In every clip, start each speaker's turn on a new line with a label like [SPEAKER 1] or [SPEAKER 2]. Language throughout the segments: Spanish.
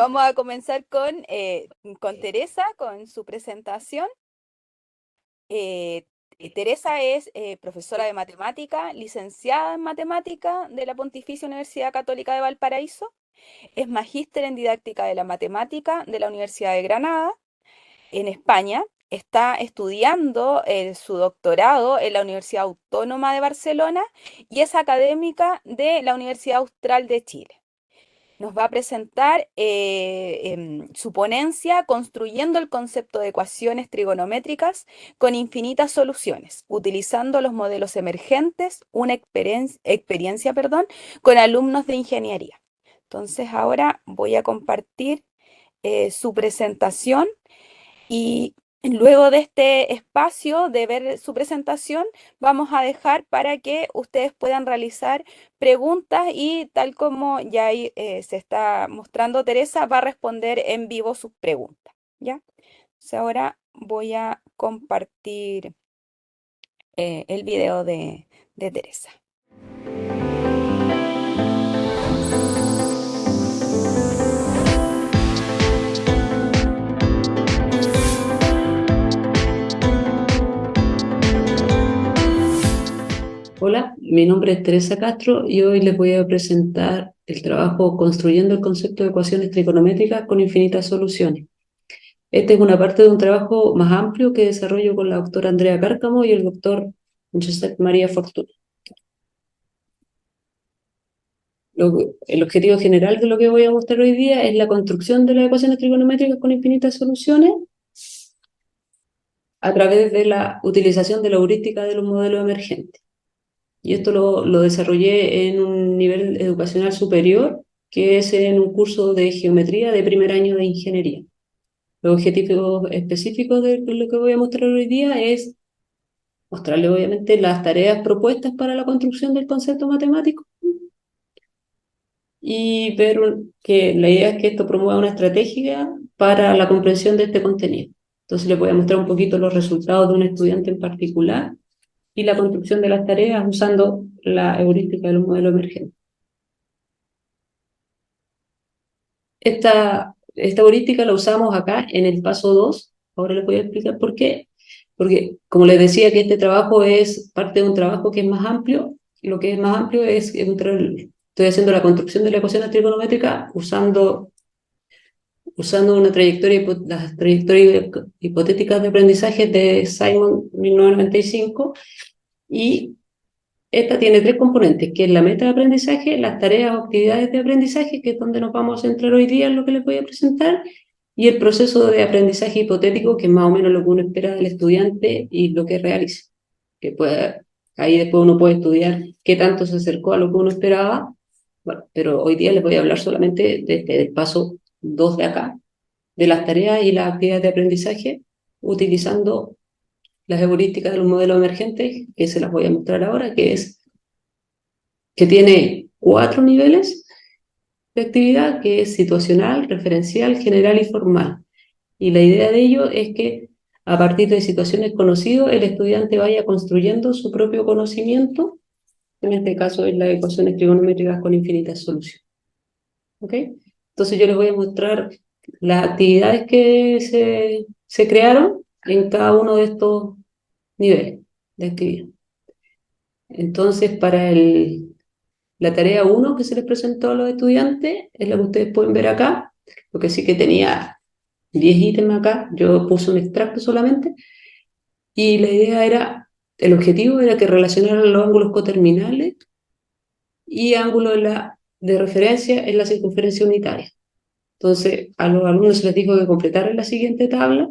[SPEAKER 1] vamos a comenzar con Teresa, con su presentación. Eh, Teresa es profesora de matemática, licenciada en matemática de la Pontificia Universidad Católica de Valparaíso. Es magíster en didáctica de la matemática de la Universidad de Granada, en España. Está estudiando su doctorado en la Universidad Autónoma de Barcelona y es académica de la Universidad Austral de Chile. Nos va a presentar su ponencia Construyendo el concepto de ecuaciones trigonométricas con infinitas soluciones, utilizando los modelos emergentes, una experiencia, con alumnos de ingeniería. Entonces ahora voy a compartir su presentación y luego de este espacio de ver su presentación, vamos a dejar para que ustedes puedan realizar preguntas y tal como ya ahí, se está mostrando Teresa, va a responder en vivo sus preguntas, ¿ya? Entonces ahora voy a compartir el video de Teresa.
[SPEAKER 2] Hola, mi nombre es Teresa Castro y hoy les voy a presentar el trabajo Construyendo el concepto de ecuaciones trigonométricas con infinitas soluciones. Esta es una parte de un trabajo más amplio que desarrollo con la doctora Andrea Cárcamo y el doctor Josep María Fortuna. El objetivo general de lo que voy a mostrar hoy día es la construcción de las ecuaciones trigonométricas con infinitas soluciones a través de la utilización de la heurística de los modelos emergentes. Y esto lo desarrollé en un nivel educacional superior, que es en un curso de geometría de primer año de ingeniería. Los objetivos específicos de lo que voy a mostrar hoy día es mostrarles obviamente las tareas propuestas para la construcción del concepto matemático y ver que la idea es que esto promueva una estrategia para la comprensión de este contenido. Entonces les voy a mostrar un poquito los resultados de un estudiante en particular y la construcción de las tareas usando la heurística de los modelos emergentes. Esta heurística la usamos acá en el paso 2. Ahora les voy a explicar por qué. Porque, como les decía, que este trabajo es parte de un trabajo que es más amplio. Lo que es más amplio es que estoy haciendo la construcción de la ecuación trigonométrica usando las trayectorias hipotéticas de aprendizaje de Simon 1995. Y esta tiene tres componentes, que es la meta de aprendizaje, las tareas o actividades de aprendizaje, que es donde nos vamos a centrar hoy día en lo que les voy a presentar, y el proceso de aprendizaje hipotético, que es más o menos lo que uno espera del estudiante y lo que realiza. Ahí después uno puede estudiar qué tanto se acercó a lo que uno esperaba. Bueno, pero hoy día les voy a hablar solamente del paso 2 de acá, de las tareas y las actividades de aprendizaje, utilizando las heurísticas de los modelos emergentes, que se las voy a mostrar ahora, que tiene 4 niveles de actividad, que es situacional, referencial, general y formal. Y la idea de ello es que a partir de situaciones conocidas, el estudiante vaya construyendo su propio conocimiento, en este caso es las ecuaciones trigonométricas con infinitas soluciones. ¿Ok? Entonces yo les voy a mostrar las actividades que se crearon en cada uno de estos niveles de actividad. Entonces, la tarea 1 que se les presentó a los estudiantes es la que ustedes pueden ver acá, porque sí que tenía 10 ítems acá, yo puse un extracto solamente, y el objetivo era que relacionaran los ángulos coterminales y ángulos de referencia en la circunferencia unitaria. Entonces, a los alumnos se les dijo que completaran la siguiente tabla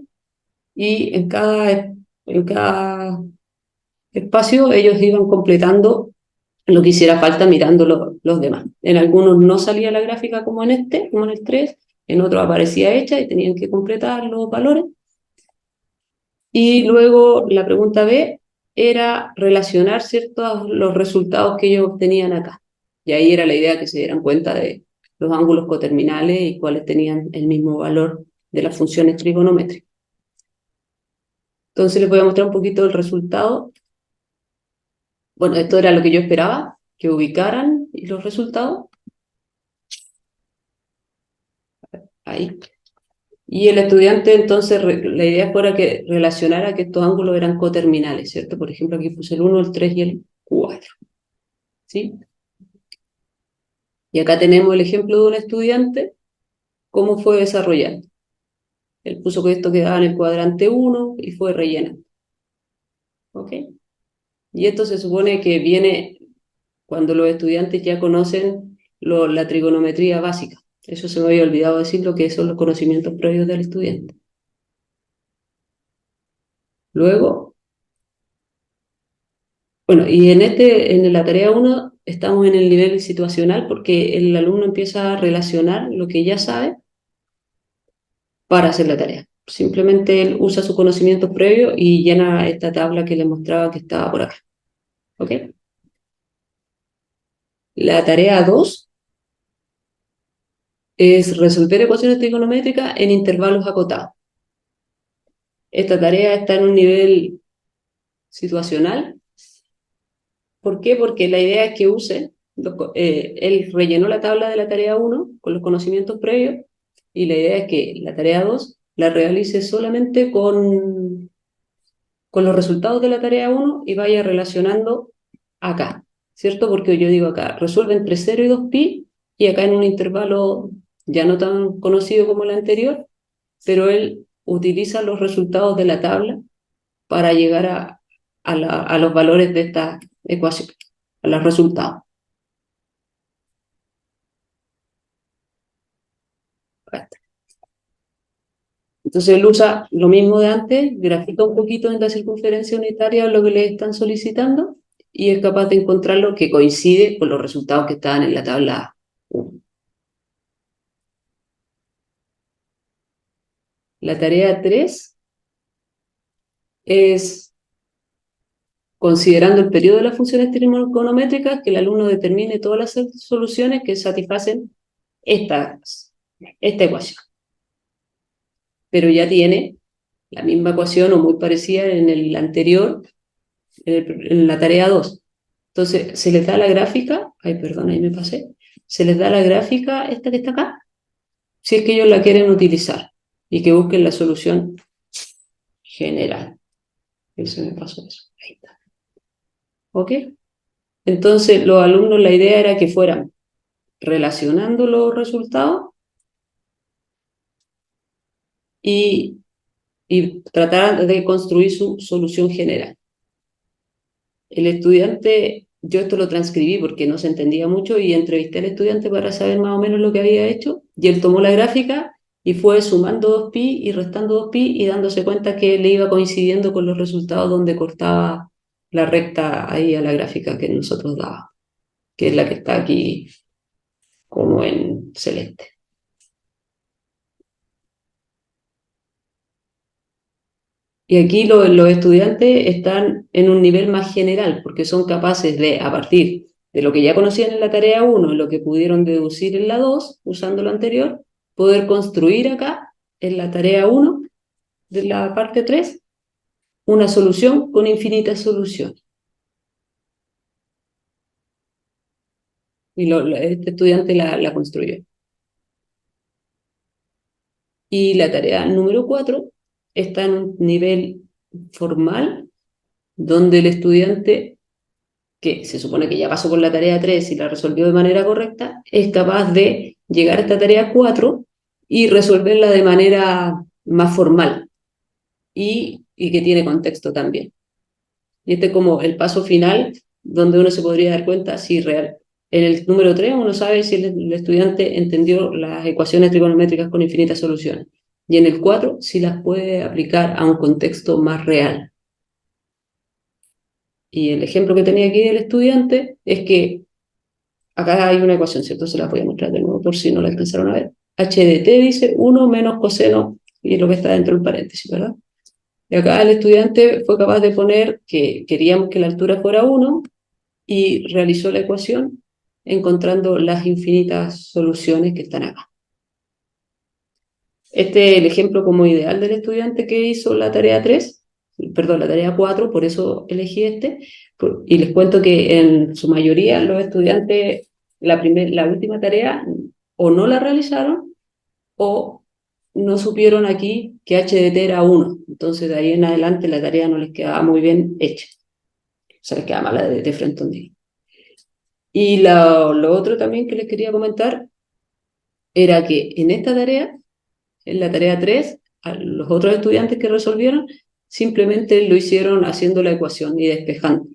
[SPEAKER 2] y en cada espacio ellos iban completando lo que hiciera falta mirando los demás. En algunos no salía la gráfica como como en el 3, en otros aparecía hecha y tenían que completar los valores. Y luego la pregunta B era relacionar ciertos los resultados que ellos obtenían acá. Y ahí era la idea que se dieran cuenta de los ángulos coterminales y cuáles tenían el mismo valor de las funciones trigonométricas. Entonces les voy a mostrar un poquito el resultado. Bueno, esto era lo que yo esperaba, que ubicaran los resultados. ahí. Y el estudiante entonces, la idea fuera que relacionara que estos ángulos eran coterminales, ¿cierto? Por ejemplo, aquí puse el 1, el 3 y el 4, ¿sí? Y acá tenemos el ejemplo de un estudiante, cómo fue desarrollando. Él puso que esto quedaba en el cuadrante 1 y fue rellenando, ¿ok? Y esto se supone que viene cuando los estudiantes ya conocen la trigonometría básica. Eso se me había olvidado decir, lo que son los conocimientos previos del estudiante. Luego, bueno, y en la tarea 1 estamos en el nivel situacional porque el alumno empieza a relacionar lo que ya sabe para hacer la tarea. Simplemente él usa sus conocimientos previos y llena esta tabla que le mostraba que estaba por acá. ¿Ok? La tarea 2 es resolver ecuaciones trigonométricas en intervalos acotados. Esta tarea está en un nivel situacional. ¿Por qué? Porque la idea es que él rellenó la tabla de la tarea 1 con los conocimientos previos y la idea es que la tarea 2 la realice solamente con los resultados de la tarea 1 y vaya relacionando acá, ¿cierto? Porque yo digo acá, resuelve entre 0 y 2pi y acá en un intervalo ya no tan conocido como el anterior, pero él utiliza los resultados de la tabla para llegar a los valores de esta ecuación, a los resultados. Entonces él usa lo mismo de antes, grafica un poquito en la circunferencia unitaria lo que le están solicitando y es capaz de encontrar lo que coincide con los resultados que estaban en la tabla 1. La tarea 3 es, considerando el periodo de las funciones trigonométricas, que el alumno determine todas las soluciones que satisfacen esta ecuación. Pero ya tiene la misma ecuación o muy parecida en el anterior, en la tarea 2. Entonces, se les da la gráfica, ay, perdón, ahí me pasé, se les da la gráfica, esta que está acá, si es que ellos la quieren utilizar y que busquen la solución general. Eso me pasó eso. Ahí está. ¿Ok? Entonces, los alumnos, la idea era que fueran relacionando los resultados y, y trataran de construir su solución general. El estudiante, yo esto lo transcribí porque no se entendía mucho y entrevisté al estudiante para saber más o menos lo que había hecho y él tomó la gráfica y fue sumando 2pi y restando 2pi y dándose cuenta que le iba coincidiendo con los resultados donde cortaba la recta ahí a la gráfica que nosotros dábamos, que es la que está aquí como en celeste. Y aquí los estudiantes están en un nivel más general, porque son capaces de, a partir de lo que ya conocían en la tarea 1, lo que pudieron deducir en la 2, usando lo anterior, poder construir acá, en la tarea 1 de la parte 3, una solución con infinitas soluciones. Y este estudiante la construyó. Y la tarea número 4 está en un nivel formal, donde el estudiante que se supone que ya pasó por la tarea 3 y la resolvió de manera correcta, es capaz de llegar a esta tarea 4 y resolverla de manera más formal y que tiene contexto también. Y este es como el paso final donde uno se podría dar cuenta si real. En el número 3 uno sabe si el estudiante entendió las ecuaciones trigonométricas con infinitas soluciones. Y en el 4 si las puede aplicar a un contexto más real. Y el ejemplo que tenía aquí del estudiante es que acá hay una ecuación, ¿cierto? Se la voy a mostrar de nuevo por si no la alcanzaron a ver. H de t dice 1 menos coseno, y es lo que está dentro del paréntesis, ¿verdad? Y acá el estudiante fue capaz de poner que queríamos que la altura fuera 1 y realizó la ecuación encontrando las infinitas soluciones que están acá. Este es el ejemplo como ideal del estudiante que hizo la tarea 3, perdón, la tarea 4, por eso elegí este, y les cuento que en su mayoría los estudiantes la última tarea o no la realizaron o no supieron aquí que h de t era 1. Entonces, de ahí en adelante la tarea no les quedaba muy bien hecha. O sea, les quedaba mala de frente un día. Y lo otro también que les quería comentar era que en esta tarea, en la tarea 3, a los otros estudiantes que resolvieron simplemente lo hicieron haciendo la ecuación y despejando,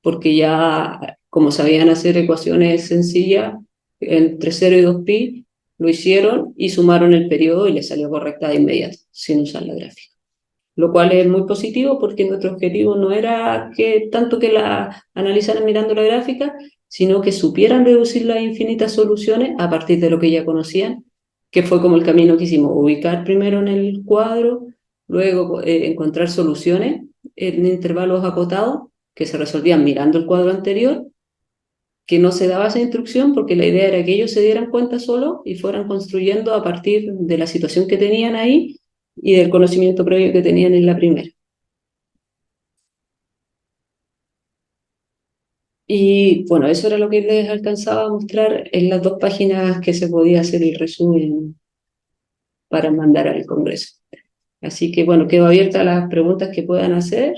[SPEAKER 2] porque ya como sabían hacer ecuaciones sencillas entre 0 y 2pi, lo hicieron y sumaron el periodo y les salió correcta de inmediato, sin usar la gráfica. Lo cual es muy positivo porque nuestro objetivo no era que tanto que la analizaran mirando la gráfica, sino que supieran reducir las infinitas soluciones a partir de lo que ya conocían, que fue como el camino que hicimos, ubicar primero en el cuadro, luego encontrar soluciones en intervalos acotados que se resolvían mirando el cuadro anterior, que no se daba esa instrucción porque la idea era que ellos se dieran cuenta solo y fueran construyendo a partir de la situación que tenían ahí y del conocimiento previo que tenían en la primera. Y bueno, eso era lo que les alcanzaba a mostrar en las 2 páginas que se podía hacer el resumen para mandar al Congreso. Así que bueno, quedo abierta a las preguntas que puedan hacer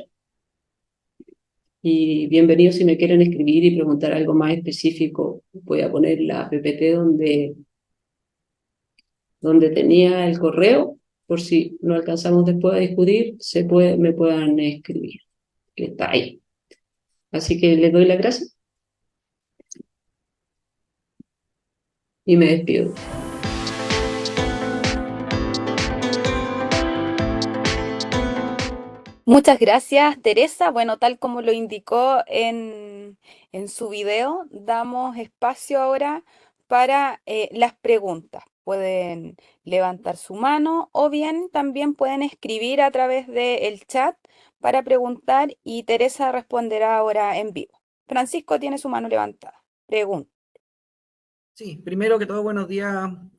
[SPEAKER 2] y bienvenidos si me quieren escribir y preguntar algo más específico. Voy a poner la PPT donde tenía el correo, por si no alcanzamos después a discutir, me puedan escribir, que está ahí. Así que les doy las gracias y me despido.
[SPEAKER 1] Muchas gracias, Teresa. Bueno, tal como lo indicó en su video, damos espacio ahora para las preguntas. Pueden levantar su mano o bien también pueden escribir a través del chat para preguntar y Teresa responderá ahora en vivo. Francisco tiene su mano levantada. Pregunta.
[SPEAKER 3] Sí, primero que todo, buenos días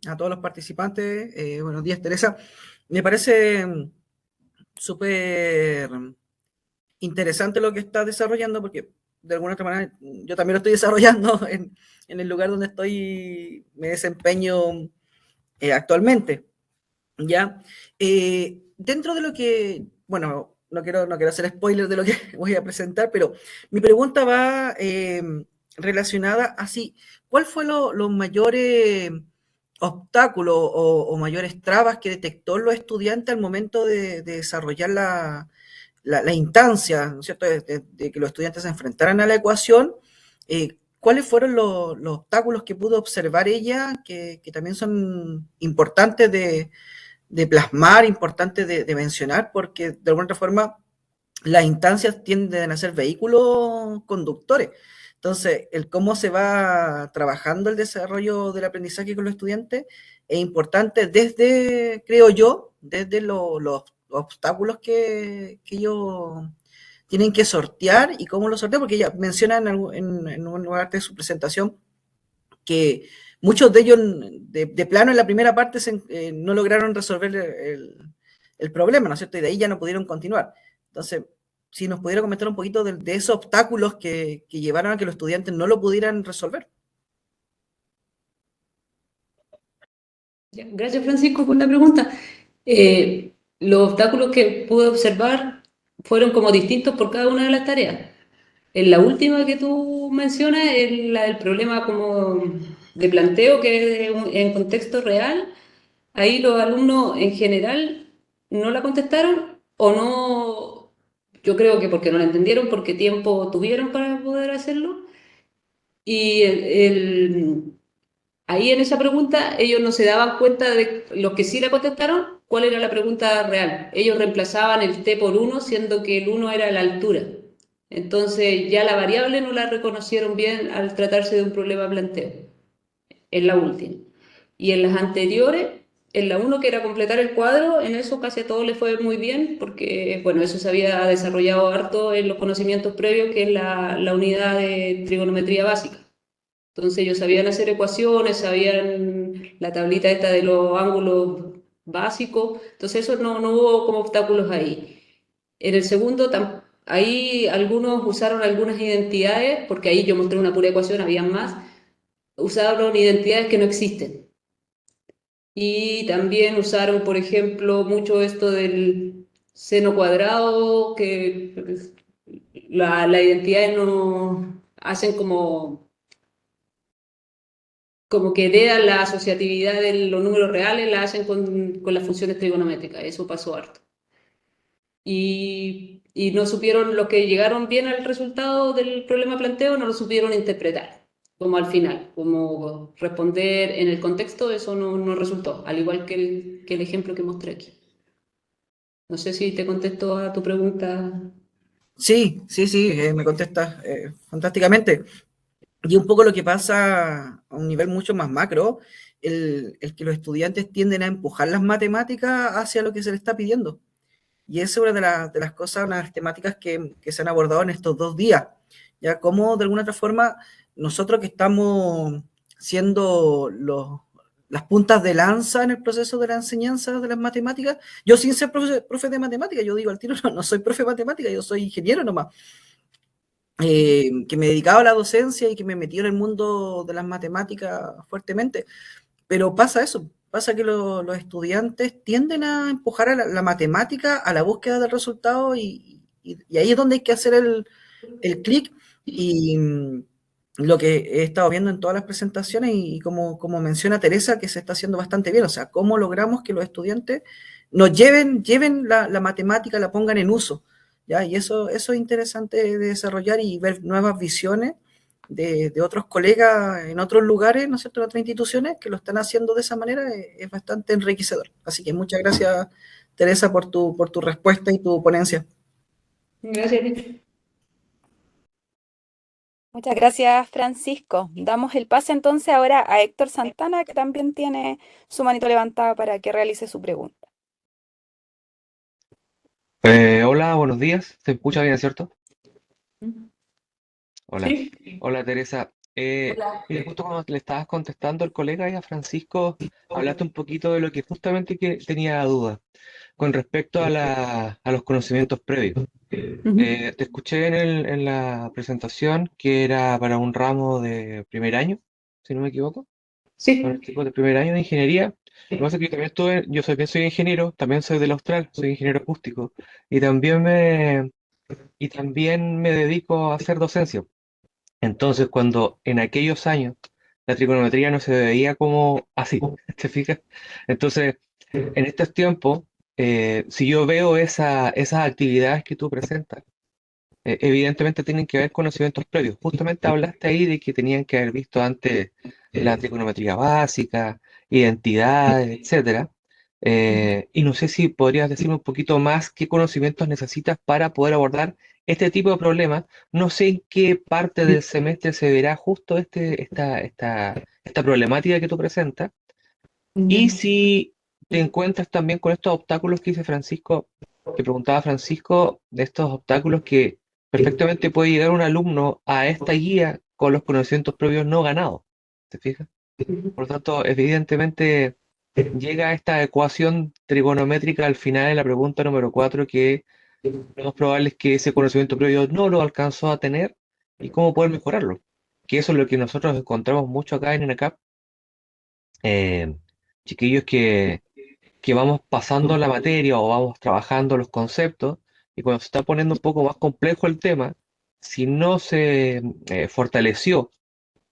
[SPEAKER 3] a todos los participantes. Buenos días, Teresa. Me parece súper interesante lo que estás desarrollando porque de alguna otra manera yo también lo estoy desarrollando en el lugar donde me desempeño actualmente. ¿Ya? Dentro de lo que, bueno, no quiero hacer spoiler de lo que voy a presentar, pero mi pregunta va relacionada así, ¿cuál fue los mayores obstáculos o mayores trabas que detectó los estudiantes al momento de desarrollar la instancia, ¿no es cierto?, de que los estudiantes se enfrentaran a la ecuación? ¿Cuáles fueron los obstáculos que pudo observar ella que también son importantes de plasmar, importante de mencionar, porque de alguna otra forma las instancias tienden a ser vehículos conductores? Entonces, el cómo se va trabajando el desarrollo del aprendizaje con los estudiantes es importante desde, creo yo, desde los obstáculos que ellos tienen que sortear y cómo los sortean, porque ella menciona en un lugar de su presentación que muchos de ellos de plano en la primera parte no lograron resolver el problema, ¿no es cierto? Y de ahí ya no pudieron continuar. Entonces, si nos pudiera comentar un poquito de esos obstáculos que llevaron a que los estudiantes no lo pudieran resolver.
[SPEAKER 2] Gracias, Francisco, por la pregunta. Los obstáculos que pude observar fueron como distintos por cada una de las tareas. En la última que tú mencionas, la del problema como de planteo, que es en contexto real, ahí los alumnos en general no la contestaron o no, yo creo que porque no la entendieron, porque tiempo tuvieron para poder hacerlo. Y ahí en esa pregunta ellos no se daban cuenta de los que sí la contestaron, cuál era la pregunta real. Ellos reemplazaban el t por 1, siendo que el 1 era la altura. Entonces ya la variable no la reconocieron bien al tratarse de un problema planteo, en la última. Y en las anteriores, en la 1 que era completar el cuadro, en eso casi a todos les fue muy bien, porque bueno, eso se había desarrollado harto en los conocimientos previos, que es la unidad de trigonometría básica. Entonces ellos sabían hacer ecuaciones, sabían la tablita esta de los ángulos básicos, entonces eso no hubo como obstáculos ahí. En el segundo, ahí algunos usaron algunas identidades, porque ahí yo mostré una pura ecuación, habían más, usaron identidades que no existen. Y también usaron, por ejemplo, mucho esto del seno cuadrado, que la identidad no hacen como que heredan la asociatividad de los números reales, la hacen con las funciones trigonométricas. Eso pasó harto. Y no supieron, los que llegaron bien al resultado del problema planteo, no lo supieron interpretar, como al final, como responder en el contexto, eso no resultó, al igual que el ejemplo que mostré aquí. No sé si te contesto a tu pregunta.
[SPEAKER 3] Sí, sí, sí, me contestas fantásticamente. Y un poco lo que pasa a un nivel mucho más macro, el que los estudiantes tienden a empujar las matemáticas hacia lo que se les está pidiendo. Y esa es una de las cosas, una de las temáticas que se han abordado en estos 2 días. Ya como de alguna otra forma, nosotros que estamos siendo las puntas de lanza en el proceso de la enseñanza de las matemáticas, yo sin ser profe de matemáticas, yo digo al tiro, no soy profe de matemáticas, yo soy ingeniero nomás, que me dedicaba a la docencia y que me metí en el mundo de las matemáticas fuertemente. Pero pasa eso, pasa que los estudiantes tienden a empujar a la matemática a la búsqueda del resultado y ahí es donde hay que hacer el clic y lo que he estado viendo en todas las presentaciones y como menciona Teresa, que se está haciendo bastante bien, o sea, cómo logramos que los estudiantes nos lleven la matemática, la pongan en uso, ¿ya? Y eso es interesante de desarrollar y ver nuevas visiones de otros colegas en otros lugares, ¿no es cierto?, en otras instituciones que lo están haciendo de esa manera, es bastante enriquecedor. Así que muchas gracias, Teresa, por tu respuesta y tu ponencia.
[SPEAKER 2] Gracias, Licha.
[SPEAKER 1] Muchas gracias, Francisco. Damos el pase entonces ahora a Héctor Santana, que también tiene su manito levantada para que realice su pregunta.
[SPEAKER 4] Hola, buenos días. ¿Se escucha bien, cierto? Hola.
[SPEAKER 2] Sí.
[SPEAKER 4] Hola, Teresa.
[SPEAKER 2] Hola.
[SPEAKER 4] Mira, justo cuando le estabas contestando al colega y a Francisco, hablaste un poquito de lo que justamente que tenía duda con respecto a los conocimientos previos.
[SPEAKER 2] Ujú.
[SPEAKER 4] Te escuché en la presentación que era para un ramo de primer año, si no me equivoco, para el
[SPEAKER 2] Sí.
[SPEAKER 4] tipo de primer año de ingeniería. Lo que pasa es que yo también soy ingeniero, también soy del Austral, soy ingeniero acústico y también me dedico a hacer docencia. Entonces, cuando en aquellos años la trigonometría no se veía como así, ¿te fijas? Entonces, en estos tiempos, si yo veo esas actividades que tú presentas, evidentemente tienen que haber conocimientos previos. Justamente hablaste ahí de que tenían que haber visto antes la trigonometría básica, identidades, etcétera. Y no sé si podrías decirme un poquito más qué conocimientos necesitas para poder abordar este tipo de problemas. No sé en qué parte del semestre se verá justo esta problemática que tú presentas. Y si te encuentras también con estos obstáculos que dice Francisco, que preguntaba Francisco, de estos obstáculos que perfectamente puede llegar un alumno a esta guía con los conocimientos previos no ganados. ¿Te fijas? Por lo tanto, evidentemente llega esta ecuación trigonométrica al final de la pregunta número 4 que lo más probable es que ese conocimiento previo no lo alcanzó a tener y cómo poder mejorarlo. Que eso es lo que nosotros encontramos mucho acá en ENACAP. eh, Chiquillos que vamos pasando la materia o vamos trabajando los conceptos y cuando se está poniendo un poco más complejo el tema, si no se fortaleció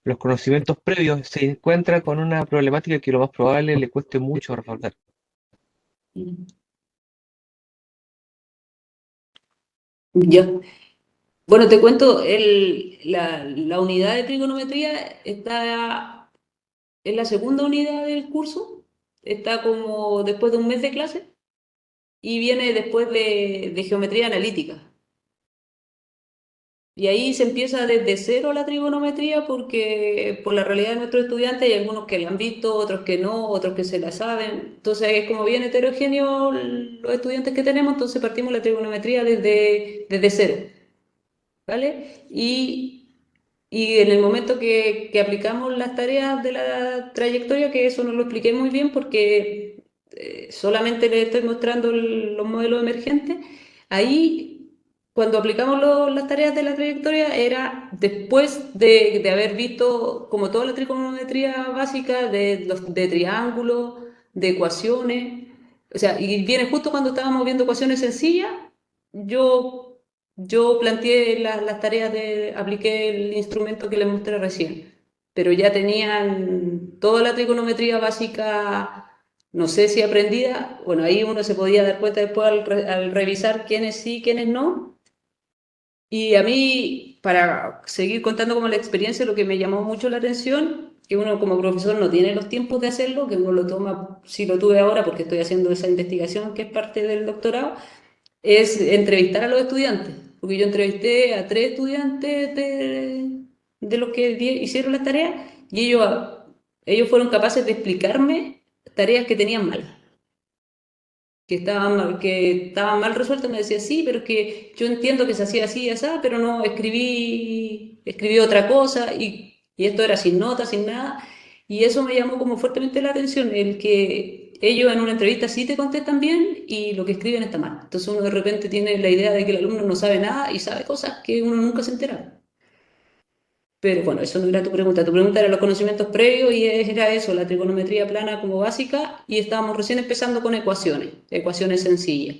[SPEAKER 4] los conocimientos previos, se encuentra con una problemática que lo más probable le cueste mucho resolver.
[SPEAKER 2] Ya. Bueno, te cuento, la unidad de trigonometría está en la segunda unidad del curso, está como después de un mes de clase y viene después de geometría analítica. Y ahí se empieza desde cero la trigonometría porque por la realidad de nuestros estudiantes hay algunos que la han visto, otros que no, otros que se la saben. Entonces es como bien heterogéneo los estudiantes que tenemos, entonces partimos la trigonometría desde cero, ¿vale? Y en el momento que aplicamos las tareas de la trayectoria, que eso no lo expliqué muy bien porque solamente les estoy mostrando los modelos emergentes, ahí cuando aplicamos las tareas de la trayectoria era después de haber visto como toda la trigonometría básica de triángulos, de ecuaciones, o sea, y viene justo cuando estábamos viendo ecuaciones sencillas, yo planteé las tareas apliqué el instrumento que les mostré recién, pero ya tenían toda la trigonometría básica, no sé si aprendida, bueno, ahí uno se podía dar cuenta después al revisar quiénes sí, quiénes no. Y a mí, para seguir contando como la experiencia, lo que me llamó mucho la atención, que uno como profesor no tiene los tiempos de hacerlo, que uno lo toma, si lo tuve ahora porque estoy haciendo esa investigación que es parte del doctorado, es entrevistar a los estudiantes. Porque yo entrevisté a 3 estudiantes de los que hicieron las tareas y ellos fueron capaces de explicarme tareas que tenían mal, que estaban mal resueltas. Me decía, sí, pero es que yo entiendo que se hacía así y así, pero no, escribí otra cosa y esto era sin notas, sin nada. Y eso me llamó como fuertemente la atención, el que ellos en una entrevista sí te contestan bien y lo que escriben está mal. Entonces uno de repente tiene la idea de que el alumno no sabe nada y sabe cosas que uno nunca se entera. Pero bueno, eso no era tu pregunta. Tu pregunta era los conocimientos previos y era eso, la trigonometría plana como básica, y estábamos recién empezando con ecuaciones sencillas,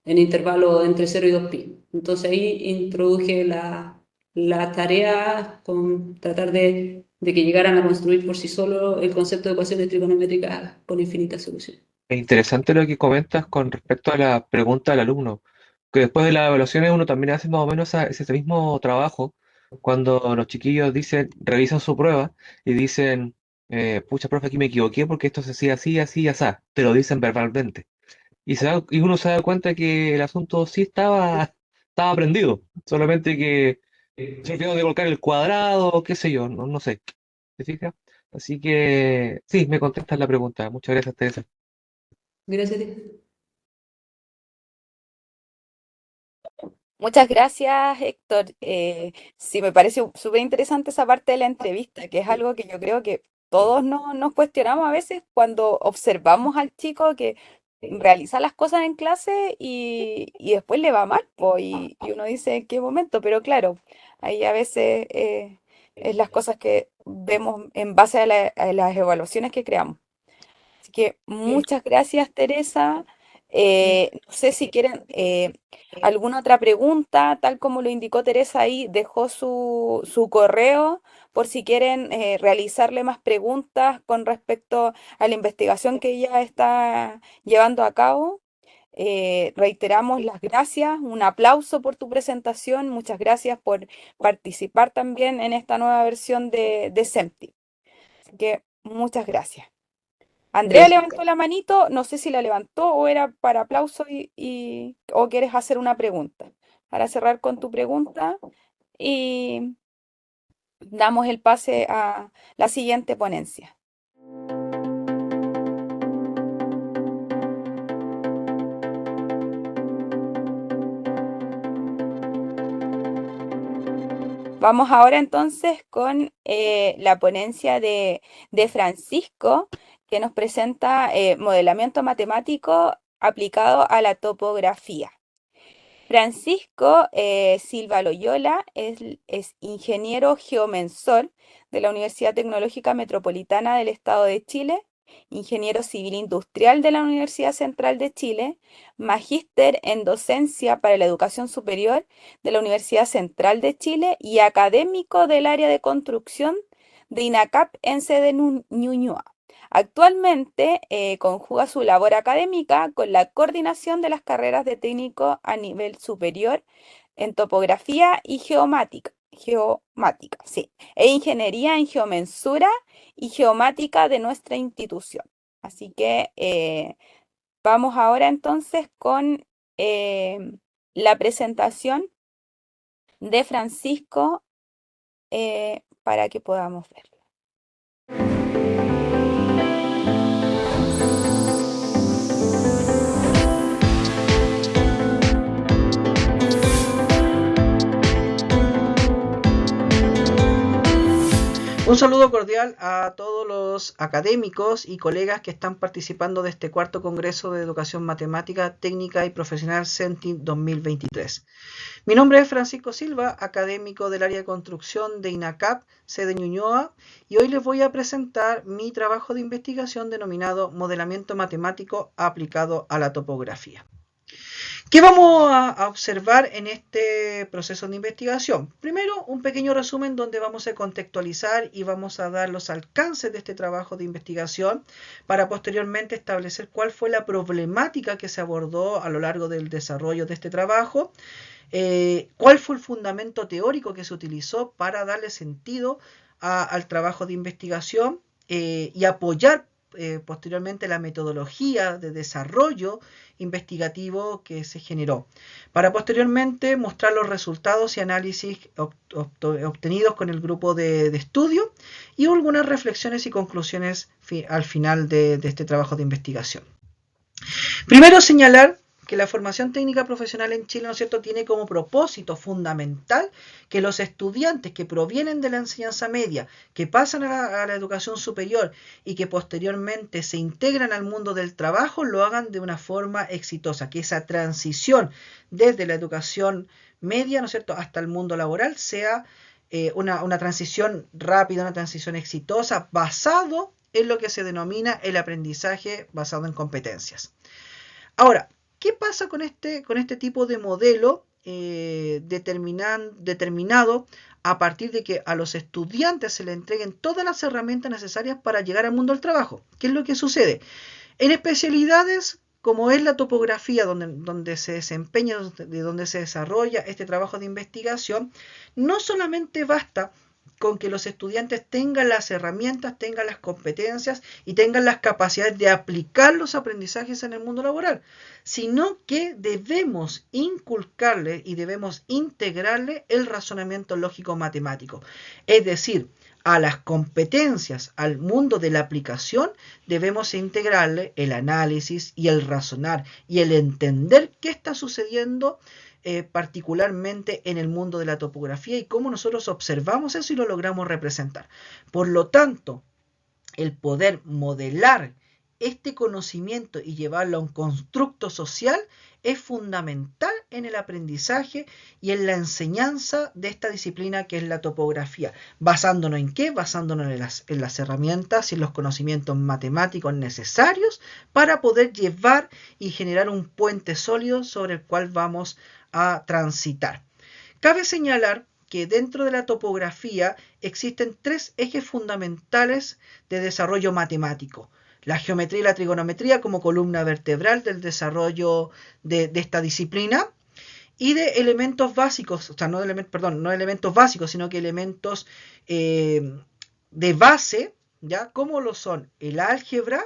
[SPEAKER 2] en intervalo entre 0 y 2π. Entonces ahí introduje la tarea con tratar de que llegaran a construir por sí solo el concepto de ecuaciones trigonométricas con infinitas soluciones.
[SPEAKER 4] Es interesante lo que comentas con respecto a la pregunta del alumno, que después de las evaluaciones uno también hace más o menos ese mismo trabajo cuando los chiquillos revisan su prueba y dicen, pucha, profe, aquí me equivoqué porque esto se hacía así, así, así, te lo dicen verbalmente. Y uno se da cuenta que el asunto sí estaba aprendido, solamente que se olvidaron de colocar el cuadrado, qué sé yo, no sé. ¿Te fijas? Así que sí, me contestas la pregunta. Muchas gracias, Teresa.
[SPEAKER 2] Gracias a ti.
[SPEAKER 1] Muchas gracias, Héctor. Sí, me parece súper interesante esa parte de la entrevista, que es algo que yo creo que todos nos cuestionamos a veces cuando observamos al chico que realiza las cosas en clase y después le va mal, po, y uno dice en qué momento, pero claro, ahí a veces es las cosas que vemos en base a las evaluaciones que creamos. Así que muchas gracias, Teresa. No sé si quieren alguna otra pregunta, tal como lo indicó Teresa ahí, dejó su correo por si quieren realizarle más preguntas con respecto a la investigación que ella está llevando a cabo. Reiteramos las gracias, un aplauso por tu presentación, muchas gracias por participar también en esta nueva versión de SEMTI. Así que muchas gracias. Andrea
[SPEAKER 2] Gracias.
[SPEAKER 1] levantó la manito, no sé si la levantó o era para aplauso o quieres hacer una pregunta. Para cerrar con tu pregunta y damos el pase a la siguiente ponencia. Vamos ahora entonces con la ponencia de Francisco, que nos presenta modelamiento matemático aplicado a la topografía. Francisco Silva Loyola es ingeniero geomensor de la Universidad Tecnológica Metropolitana del Estado de Chile, ingeniero civil industrial de la Universidad Central de Chile, magíster en docencia para la educación superior de la Universidad Central de Chile y académico del área de construcción de INACAP en sede Ñuñoa. Actualmente conjuga su labor académica con la coordinación de las carreras de técnico a nivel superior en topografía y geomática, sí, e ingeniería en geomensura y geomática de nuestra institución. Así que vamos ahora entonces con la presentación de Francisco para que podamos verla.
[SPEAKER 3] Un saludo cordial a todos los académicos y colegas que están participando de este cuarto Congreso de Educación Matemática, Técnica y Profesional CENTI 2023. Mi nombre es Francisco Silva, académico del área de construcción de INACAP, sede Ñuñoa, y hoy les voy a presentar mi trabajo de investigación denominado Modelamiento Matemático aplicado a la topografía. ¿Qué vamos a observar en este proceso de investigación? Primero, un pequeño resumen donde vamos a contextualizar y vamos a dar los alcances de este trabajo de investigación para posteriormente establecer cuál fue la problemática que se abordó a lo largo del desarrollo de este trabajo, cuál fue el fundamento teórico que se utilizó para darle sentido al trabajo de investigación y apoyar posteriormente la metodología de desarrollo investigativo que se generó, para posteriormente mostrar los resultados y análisis obtenidos con el grupo de estudio y algunas reflexiones y conclusiones al final de este trabajo de investigación. Primero, señalar que la formación técnica profesional en Chile, ¿no es cierto?, tiene como propósito fundamental que los estudiantes que provienen de la enseñanza media, que pasan a la educación superior y que posteriormente se integran al mundo del trabajo, lo hagan de una forma exitosa, que esa transición desde la educación media, ¿no es cierto?, hasta el mundo laboral sea una transición rápida, una transición exitosa, basado en lo que se denomina el aprendizaje basado en competencias. Ahora, ¿qué pasa con este tipo de modelo determinado a partir de que a los estudiantes se les entreguen todas las herramientas necesarias para llegar al mundo del trabajo? ¿Qué es lo que sucede? En especialidades como es la topografía, donde se desempeña, donde se desarrolla este trabajo de investigación, no solamente basta con que los estudiantes tengan las herramientas, tengan las competencias y tengan las capacidades de aplicar los aprendizajes en el mundo laboral, sino que debemos inculcarle y debemos integrarle el razonamiento lógico matemático. Es decir, a las competencias, al mundo de la aplicación, debemos integrarle el análisis y el razonar y el entender qué está sucediendo particularmente en el mundo de la topografía y cómo nosotros observamos eso y lo logramos representar. Por lo tanto, el poder modelar este conocimiento y llevarlo a un constructo social es fundamental en el aprendizaje y en la enseñanza de esta disciplina que es la topografía. ¿Basándonos en qué? Basándonos en las herramientas y en los conocimientos matemáticos necesarios para poder llevar y generar un puente sólido sobre el cual vamos a transitar. Cabe señalar que dentro de la topografía existen tres ejes fundamentales de desarrollo matemático. La geometría y la trigonometría como columna vertebral del desarrollo de esta disciplina y de elementos básicos, o sea, no elementos básicos, sino que elementos de base, ¿ya? Como lo son el álgebra,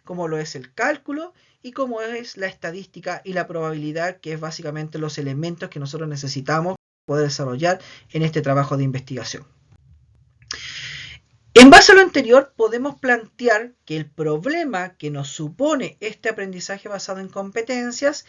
[SPEAKER 3] como lo es el cálculo y como es la estadística y la probabilidad, que es básicamente los elementos que nosotros necesitamos poder desarrollar en este trabajo de investigación. En base a lo anterior, podemos plantear que el problema que nos supone este aprendizaje basado en competencias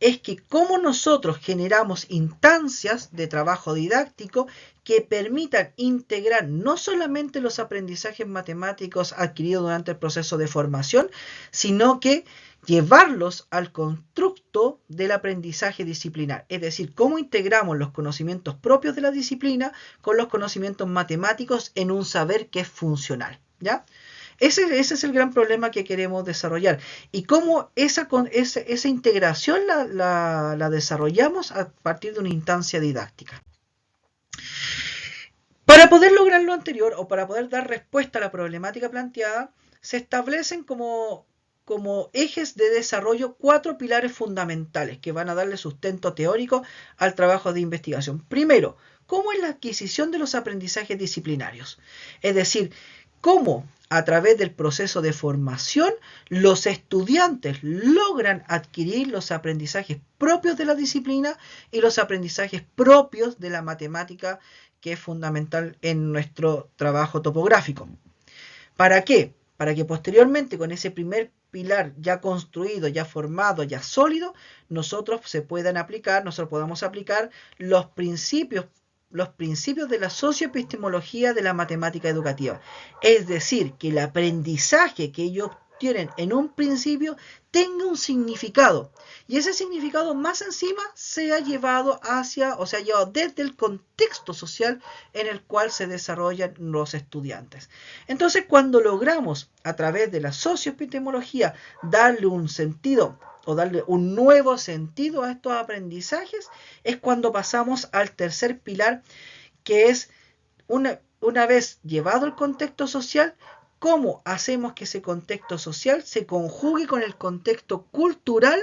[SPEAKER 3] es que cómo nosotros generamos instancias de trabajo didáctico que permitan integrar no solamente los aprendizajes matemáticos adquiridos durante el proceso de formación, sino que llevarlos al constructo del aprendizaje disciplinar, es decir, cómo integramos los conocimientos propios de la disciplina con los conocimientos matemáticos en un saber que es funcional, ¿ya? Ese es el gran problema que queremos desarrollar y cómo esa integración la desarrollamos a partir de una instancia didáctica. Para poder lograr lo anterior o para poder dar respuesta a la problemática planteada, se establecen como ejes de desarrollo 4 pilares fundamentales que van a darle sustento teórico al trabajo de investigación. Primero, ¿cómo es la adquisición de los aprendizajes disciplinarios? Es decir, cómo a través del proceso de formación los estudiantes logran adquirir los aprendizajes propios de la disciplina y los aprendizajes propios de la matemática, que es fundamental en nuestro trabajo topográfico. ¿Para qué? Para que posteriormente con ese primer pilar ya construido, ya formado, ya sólido, nosotros podamos aplicar los principios los principios de la socioepistemología de la matemática educativa. Es decir, que el aprendizaje que ellos tienen en un principio tenga un significado, y ese significado más encima se ha llevado desde el contexto social en el cual se desarrollan los estudiantes. Entonces, cuando logramos a través de la socioepistemología darle un sentido o darle un nuevo sentido a estos aprendizajes, es cuando pasamos al tercer pilar, que es una vez llevado el contexto social, cómo hacemos que ese contexto social se conjugue con el contexto cultural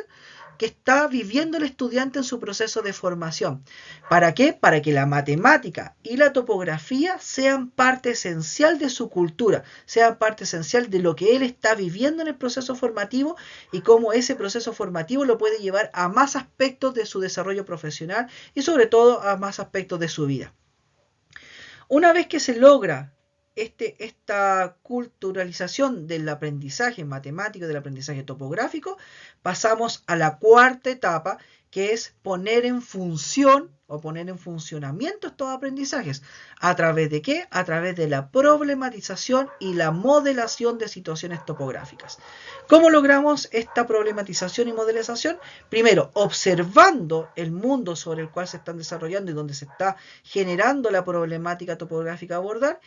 [SPEAKER 3] que está viviendo el estudiante en su proceso de formación. ¿Para qué? Para que la matemática y la topografía sean parte esencial de su cultura, sean parte esencial de lo que él está viviendo en el proceso formativo, y cómo ese proceso formativo lo puede llevar a más aspectos de su desarrollo profesional y sobre todo a más aspectos de su vida. Una vez que se logra esta culturalización del aprendizaje matemático, del aprendizaje topográfico, pasamos a la cuarta etapa, que es poner en función o poner en funcionamiento estos aprendizajes. ¿A través de qué? A través de la problematización y la modelación de situaciones topográficas. ¿Cómo logramos esta problematización y modelización? Primero, observando el mundo sobre el cual se están desarrollando y donde se está generando la problemática topográfica a abordar.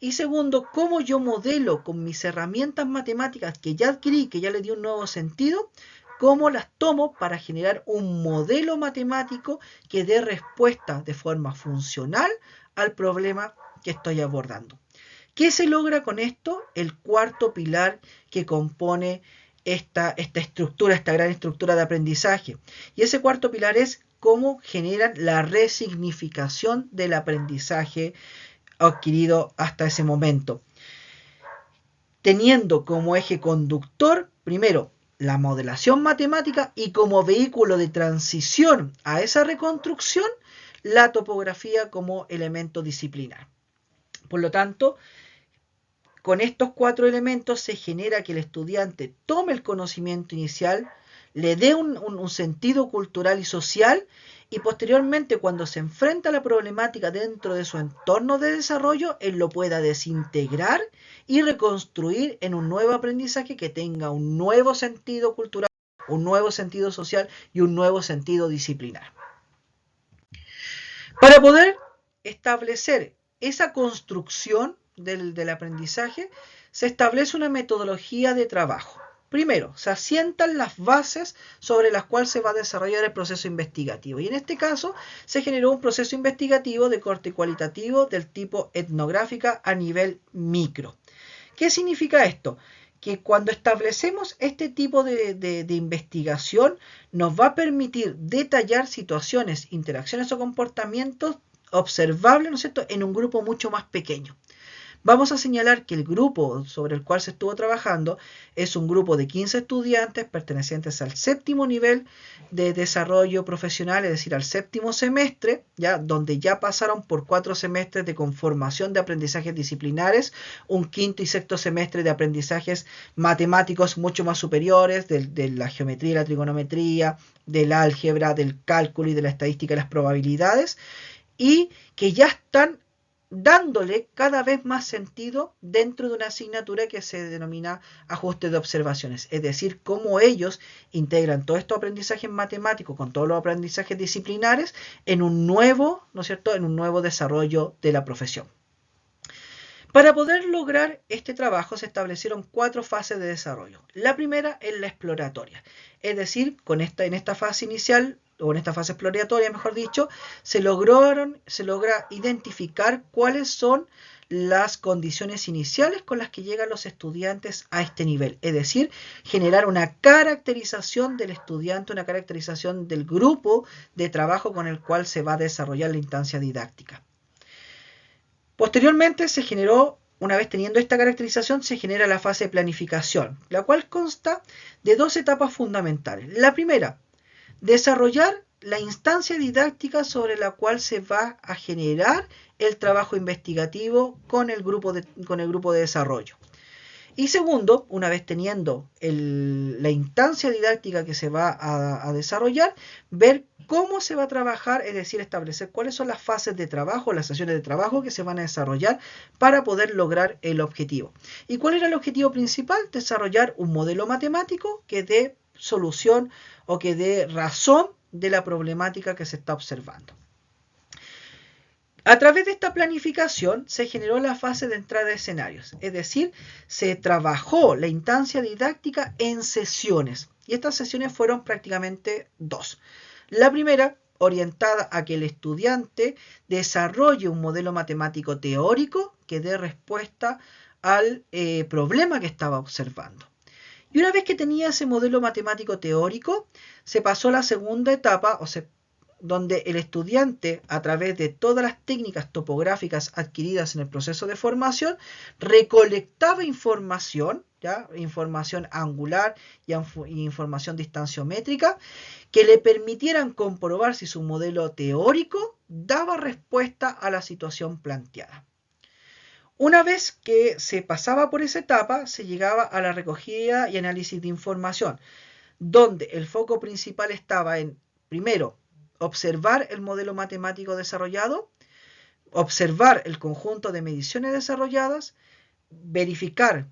[SPEAKER 3] Y segundo, cómo yo modelo con mis herramientas matemáticas que ya adquirí, que ya le di un nuevo sentido, cómo las tomo para generar un modelo matemático que dé respuesta de forma funcional al problema que estoy abordando. ¿Qué se logra con esto? El cuarto pilar que compone esta estructura, esta gran estructura de aprendizaje. Y ese cuarto pilar es cómo generan la resignificación del aprendizaje adquirido hasta ese momento, teniendo como eje conductor, primero, la modelación matemática, y como vehículo de transición a esa reconstrucción, la topografía como elemento disciplinar. Por lo tanto, con estos cuatro elementos se genera que el estudiante tome el conocimiento inicial, le dé un sentido cultural y social, y posteriormente, cuando se enfrenta a la problemática dentro de su entorno de desarrollo, él lo pueda desintegrar y reconstruir en un nuevo aprendizaje que tenga un nuevo sentido cultural, un nuevo sentido social y un nuevo sentido disciplinar. Para poder establecer esa construcción del aprendizaje, se establece una metodología de trabajo. Primero, se asientan las bases sobre las cuales se va a desarrollar el proceso investigativo. Y en este caso, se generó un proceso investigativo de corte cualitativo del tipo etnográfica a nivel micro. ¿Qué significa esto? Que cuando establecemos este tipo de investigación, nos va a permitir detallar situaciones, interacciones o comportamientos observables, ¿no es cierto?, en un grupo mucho más pequeño. Vamos a señalar que el grupo sobre el cual se estuvo trabajando es un grupo de 15 estudiantes pertenecientes al séptimo nivel de desarrollo profesional, es decir, al séptimo semestre, donde ya pasaron por 4 semestres de conformación de aprendizajes disciplinares, un quinto y sexto semestre de aprendizajes matemáticos mucho más superiores, de la geometría y la trigonometría, del álgebra, del cálculo y de la estadística y las probabilidades, y que ya están dándole cada vez más sentido dentro de una asignatura que se denomina ajuste de observaciones, es decir, cómo ellos integran todos estos aprendizajes matemáticos con todos los aprendizajes disciplinares en un nuevo, ¿no es cierto?, en un nuevo desarrollo de la profesión. Para poder lograr este trabajo se establecieron 4 fases de desarrollo. La primera es la exploratoria, es decir, en esta fase inicial, o en esta fase exploratoria, mejor dicho, se logra identificar cuáles son las condiciones iniciales con las que llegan los estudiantes a este nivel, es decir, generar una caracterización del estudiante, una caracterización del grupo de trabajo con el cual se va a desarrollar la instancia didáctica. Posteriormente se generó, una vez teniendo esta caracterización, se genera la fase de planificación, la cual consta de 2 etapas fundamentales. La primera, desarrollar la instancia didáctica sobre la cual se va a generar el trabajo investigativo con el grupo de desarrollo. Y segundo, una vez teniendo la instancia didáctica que se va a desarrollar, ver cómo se va a trabajar, es decir, establecer cuáles son las fases de trabajo, las sesiones de trabajo que se van a desarrollar para poder lograr el objetivo. ¿Y cuál era el objetivo principal? Desarrollar un modelo matemático que dé solución o que dé razón de la problemática que se está observando. A través de esta planificación se generó la fase de entrada de escenarios, es decir, se trabajó la instancia didáctica en sesiones, y estas sesiones fueron prácticamente dos. La primera, orientada a que el estudiante desarrolle un modelo matemático teórico que dé respuesta al problema que estaba observando. Y una vez que tenía ese modelo matemático teórico, se pasó a la segunda etapa, donde el estudiante, a través de todas las técnicas topográficas adquiridas en el proceso de formación, recolectaba información, ¿ya? Información angular y información distanciométrica, que le permitieran comprobar si su modelo teórico daba respuesta a la situación planteada. Una vez que se pasaba por esa etapa, se llegaba a la recogida y análisis de información, donde el foco principal estaba en, primero, observar el modelo matemático desarrollado, observar el conjunto de mediciones desarrolladas, verificar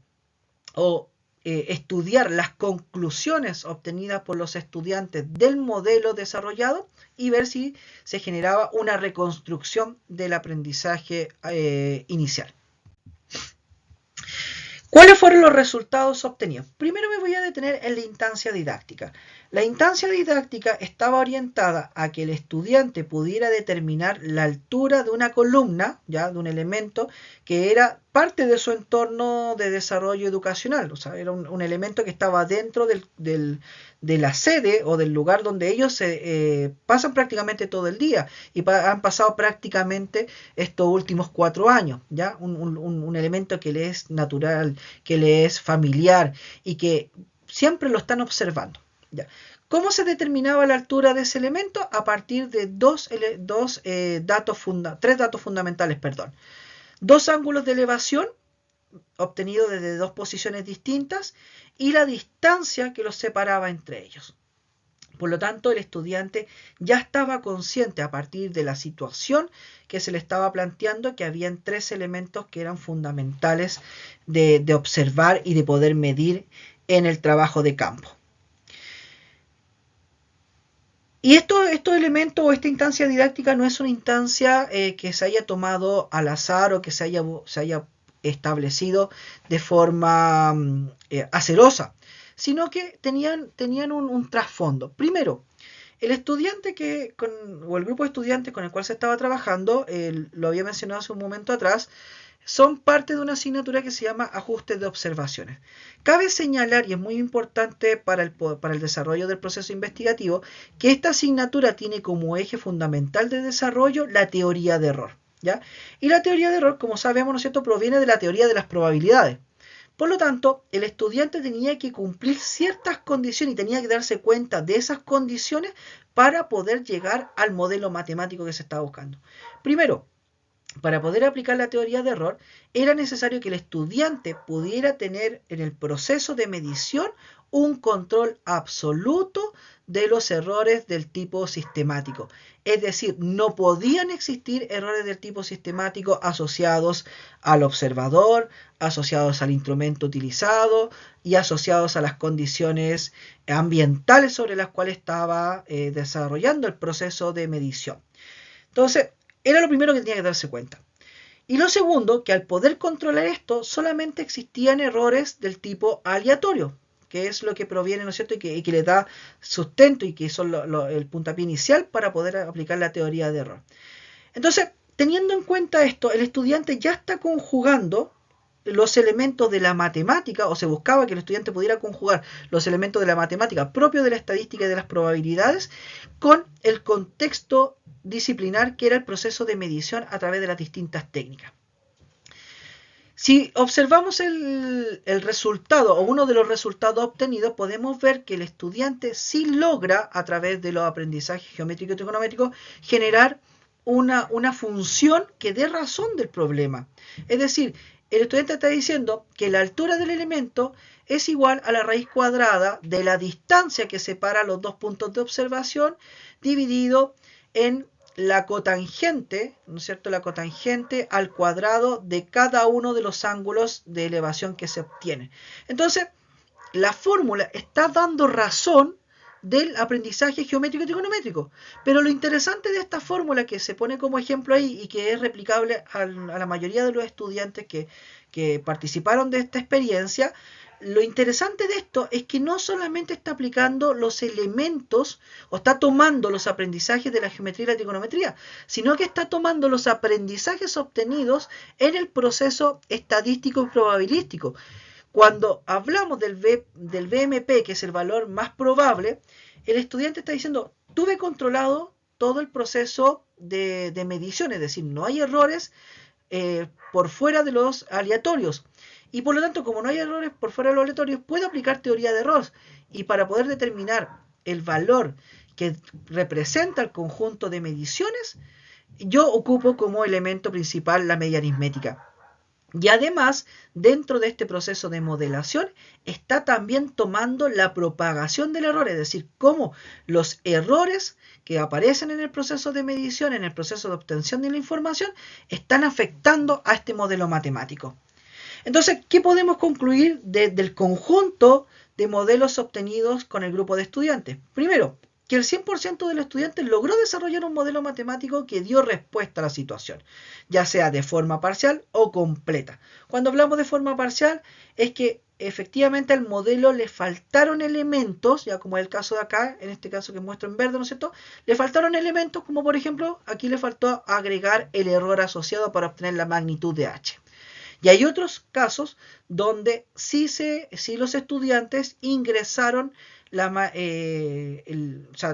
[SPEAKER 3] o estudiar las conclusiones obtenidas por los estudiantes del modelo desarrollado y ver si se generaba una reconstrucción del aprendizaje inicial. ¿Cuáles fueron los resultados obtenidos? Primero me voy a detener en la instancia didáctica. La instancia didáctica estaba orientada a que el estudiante pudiera determinar la altura de una columna, ya de un elemento que era parte de su entorno de desarrollo educacional, o sea, era un elemento que estaba dentro de la sede o del lugar donde ellos pasan prácticamente todo el día y han pasado prácticamente estos últimos 4 años, ya un elemento que le es natural, que le es familiar y que siempre lo están observando. Ya. ¿Cómo se determinaba la altura de ese elemento? A partir de tres datos fundamentales, perdón. 2 ángulos de elevación obtenidos desde 2 posiciones distintas y la distancia que los separaba entre ellos. Por lo tanto, el estudiante ya estaba consciente a partir de la situación que se le estaba planteando que habían 3 elementos que eran fundamentales de observar y de poder medir en el trabajo de campo. Y estos elementos o esta instancia didáctica no es una instancia que se haya tomado al azar o que se haya establecido de forma acerosa, sino que tenían un trasfondo. Primero, el estudiante o el grupo de estudiantes con el cual se estaba trabajando, lo había mencionado hace un momento atrás, son parte de una asignatura que se llama ajustes de observaciones. Cabe señalar, y es muy importante para el desarrollo del proceso investigativo, que esta asignatura tiene como eje fundamental de desarrollo la teoría de error, ¿ya? Y la teoría de error, como sabemos, ¿no es cierto?, proviene de la teoría de las probabilidades. Por lo tanto, el estudiante tenía que cumplir ciertas condiciones y tenía que darse cuenta de esas condiciones para poder llegar al modelo matemático que se estaba buscando. Primero, para poder aplicar la teoría de error, era necesario que el estudiante pudiera tener en el proceso de medición un control absoluto de los errores del tipo sistemático. Es decir, no podían existir errores del tipo sistemático asociados al observador, asociados al instrumento utilizado y asociados a las condiciones ambientales sobre las cuales estaba desarrollando el proceso de medición. Entonces, era lo primero que tenía que darse cuenta. Y lo segundo, que al poder controlar esto, solamente existían errores del tipo aleatorio, que es lo que proviene, ¿no es cierto?, y que le da sustento y que son el puntapié inicial para poder aplicar la teoría de error. Entonces, teniendo en cuenta esto, el estudiante ya está conjugando los elementos de la matemática, o se buscaba que el estudiante pudiera conjugar los elementos de la matemática propios de la estadística y de las probabilidades con el contexto disciplinar que era el proceso de medición a través de las distintas técnicas. Si observamos el resultado o uno de los resultados obtenidos, podemos ver que el estudiante sí logra, a través de los aprendizajes geométricos y trigonométricos, generar una función que dé razón del problema. Es decir, el estudiante está diciendo que la altura del elemento es igual a la raíz cuadrada de la distancia que separa los dos puntos de observación dividido en la cotangente, ¿no es cierto? La cotangente al cuadrado de cada uno de los ángulos de elevación que se obtiene. Entonces, la fórmula está dando razón del aprendizaje geométrico y trigonométrico. Pero lo interesante de esta fórmula que se pone como ejemplo ahí y que es replicable a la mayoría de los estudiantes que participaron de esta experiencia, lo interesante de esto es que no solamente está aplicando los elementos o está tomando los aprendizajes de la geometría y la trigonometría, sino que está tomando los aprendizajes obtenidos en el proceso estadístico y probabilístico. Cuando hablamos del VMP, que es el valor más probable, el estudiante está diciendo, tuve controlado todo el proceso de medición, es decir, no hay errores por fuera de los aleatorios. Y por lo tanto, como no hay errores por fuera de los aleatorios, puedo aplicar teoría de errores. Y para poder determinar el valor que representa el conjunto de mediciones, yo ocupo como elemento principal la media aritmética. Y además, dentro de este proceso de modelación, está también tomando la propagación del error, es decir, cómo los errores que aparecen en el proceso de medición, en el proceso de obtención de la información, están afectando a este modelo matemático. Entonces, ¿qué podemos concluir del conjunto de modelos obtenidos con el grupo de estudiantes? Primero, que el 100% de los estudiantes logró desarrollar un modelo matemático que dio respuesta a la situación, ya sea de forma parcial o completa. Cuando hablamos de forma parcial, es que efectivamente al modelo le faltaron elementos, ya como es el caso de acá, en este caso que muestro en verde, ¿no es cierto? Le faltaron elementos como por ejemplo, aquí le faltó agregar el error asociado para obtener la magnitud de h. Y hay otros casos donde sí los estudiantes ingresaron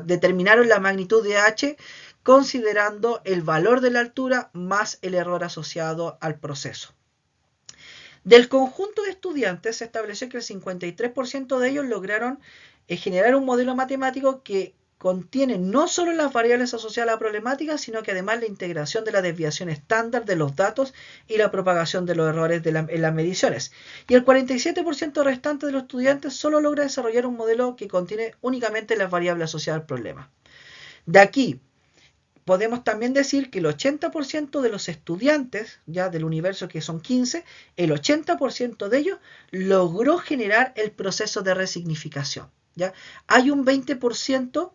[SPEAKER 3] determinaron la magnitud de h considerando el valor de la altura más el error asociado al proceso. Del conjunto de estudiantes se estableció que el 53% de ellos lograron generar un modelo matemático que contiene no solo las variables asociadas a la problemática, sino que además la integración de la desviación estándar de los datos y la propagación de los errores en las mediciones. Y el 47% restante de los estudiantes solo logra desarrollar un modelo que contiene únicamente las variables asociadas al problema. De aquí, podemos también decir que el 80% de los estudiantes, ya del universo que son 15, el 80% de ellos logró generar el proceso de resignificación. ¿Ya? Hay un 20%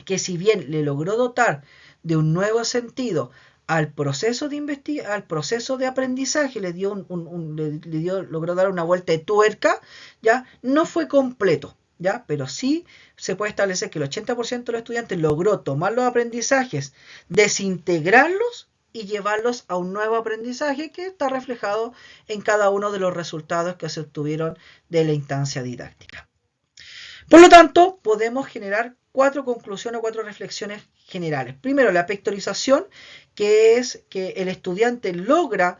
[SPEAKER 3] que si bien le logró dotar de un nuevo sentido al proceso de aprendizaje, logró dar una vuelta de tuerca, ya no fue completo, ya, pero sí se puede establecer que el 80% de los estudiantes logró tomar los aprendizajes, desintegrarlos y llevarlos a un nuevo aprendizaje que está reflejado en cada uno de los resultados que se obtuvieron de la instancia didáctica. Por lo tanto, podemos generar 4 conclusiones o 4 reflexiones generales. Primero, la vectorización, que es que el estudiante logra,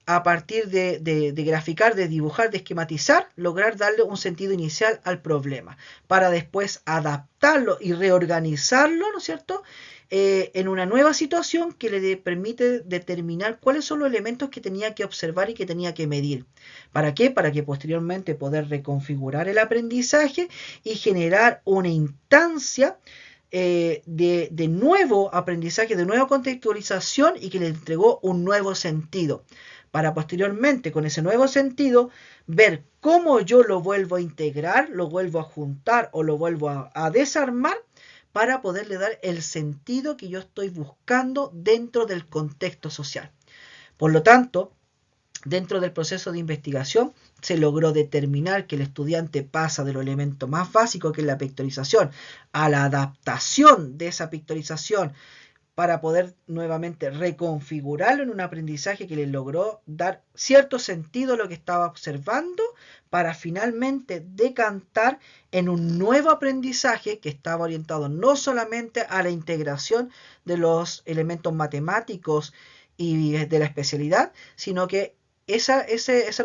[SPEAKER 3] a partir de graficar, de dibujar, de esquematizar, lograr darle un sentido inicial al problema, para después adaptarlo y reorganizarlo, ¿no es cierto?, en una nueva situación que le permite determinar cuáles son los elementos que tenía que observar y que tenía que medir. ¿Para qué? Para que posteriormente poder reconfigurar el aprendizaje y generar una instancia de nuevo aprendizaje, de nueva contextualización y que le entregó un nuevo sentido. Para posteriormente, con ese nuevo sentido, ver cómo yo lo vuelvo a integrar, lo vuelvo a juntar o lo vuelvo a desarmar para poderle dar el sentido que yo estoy buscando dentro del contexto social. Por lo tanto, dentro del proceso de investigación se logró determinar que el estudiante pasa de lo elemento más básico, que es la pictorización, a la adaptación de esa pictorización para poder nuevamente reconfigurarlo en un aprendizaje que le logró dar cierto sentido a lo que estaba observando para finalmente decantar en un nuevo aprendizaje que estaba orientado no solamente a la integración de los elementos matemáticos y de la especialidad, sino que esa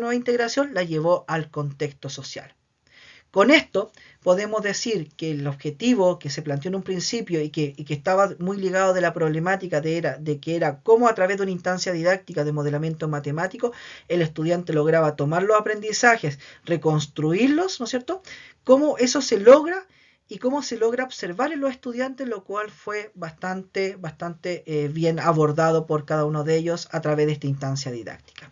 [SPEAKER 3] nueva integración la llevó al contexto social. Con esto podemos decir que el objetivo que se planteó en un principio y que estaba muy ligado de la problemática de que era cómo a través de una instancia didáctica de modelamiento matemático el estudiante lograba tomar los aprendizajes, reconstruirlos, ¿no es cierto? Cómo eso se logra y cómo se logra observar en los estudiantes, lo cual fue bastante bien abordado por cada uno de ellos a través de esta instancia didáctica.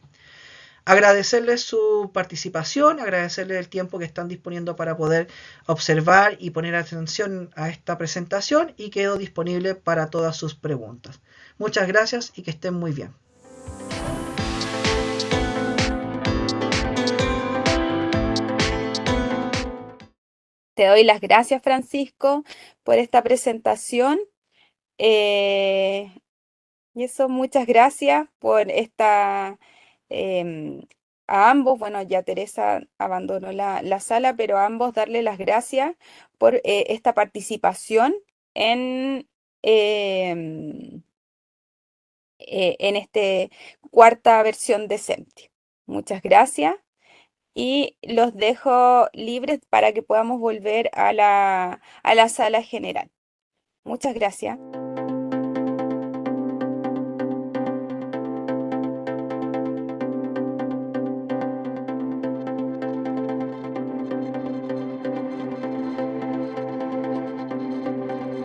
[SPEAKER 3] Agradecerles su participación, agradecerles el tiempo que están disponiendo para poder observar y poner atención a esta presentación, y quedo disponible para todas sus preguntas. Muchas gracias y que estén muy bien.
[SPEAKER 1] Te doy las gracias, Francisco, por esta presentación. Y eso, muchas gracias por esta, a ambos, bueno, ya Teresa abandonó la sala, pero a ambos darle las gracias por esta participación em, en esta cuarta versión de SEMTI. Muchas gracias y los dejo libres para que podamos volver a la sala general. Muchas gracias.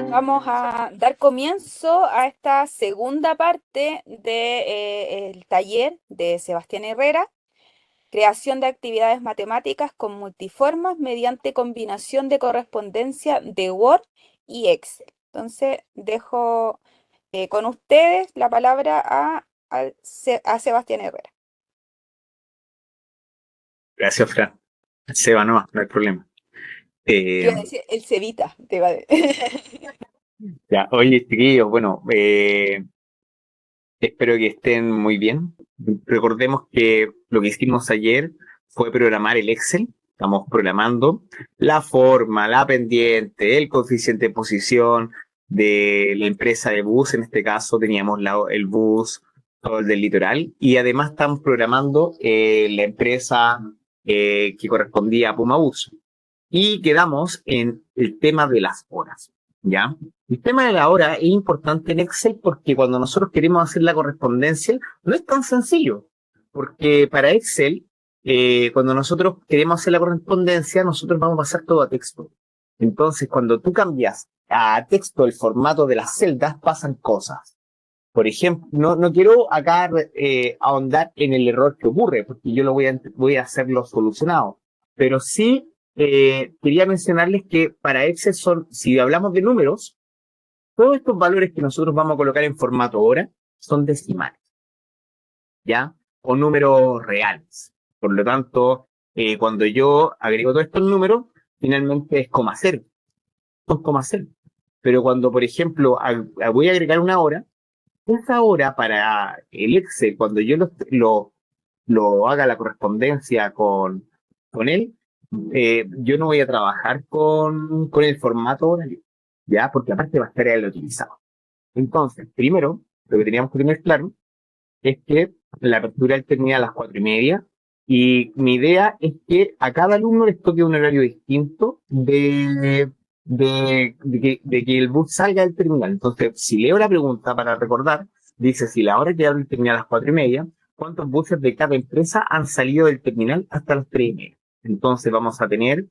[SPEAKER 1] Vamos a dar comienzo a esta segunda parte del taller de Sebastián Herrera, creación de actividades matemáticas con multiformas mediante combinación de correspondencia de Word y Excel. Entonces, dejo con ustedes la palabra a Sebastián Herrera.
[SPEAKER 5] Gracias, Fran. Seba, no hay problema.
[SPEAKER 1] Te iba a decir el Cevita.
[SPEAKER 5] Ya, oye, chiquillos, bueno, espero que estén muy bien. Recordemos que lo que hicimos ayer fue programar el Excel. Estamos programando la forma, la pendiente, el coeficiente de posición de la empresa de bus. En este caso teníamos el bus todo el del litoral, y además estamos programando la empresa que correspondía a Puma Bus. Y quedamos en el tema de las horas, ¿ya? El tema de la hora es importante en Excel porque cuando nosotros queremos hacer la correspondencia no es tan sencillo, porque para Excel, cuando nosotros queremos hacer la correspondencia, nosotros vamos a pasar todo a texto. Entonces, cuando tú cambias a texto el formato de las celdas, pasan cosas. Por ejemplo, no quiero acá ahondar en el error que ocurre, porque yo lo voy a hacerlo solucionado, pero sí quería mencionarles que para Excel si hablamos de números, todos estos valores que nosotros vamos a colocar en formato hora son decimales, ¿ya? O números reales. Por lo tanto, cuando yo agrego todos estos números, finalmente es coma cero. Son coma cero. Pero cuando, por ejemplo, voy a agregar una hora, esa hora para el Excel, cuando yo lo haga la correspondencia con él, yo no voy a trabajar con el formato horario, ¿ya? Porque aparte va a estar el utilizado. Entonces, primero, lo que teníamos que tener claro es que la apertura termina a las 4:30, y mi idea es que a cada alumno les toque un horario distinto de que el bus salga del terminal. Entonces, si leo la pregunta para recordar, dice, si la hora que abre el terminal a las 4:30, ¿cuántos buses de cada empresa han salido del terminal hasta las 3:30? Entonces vamos a tener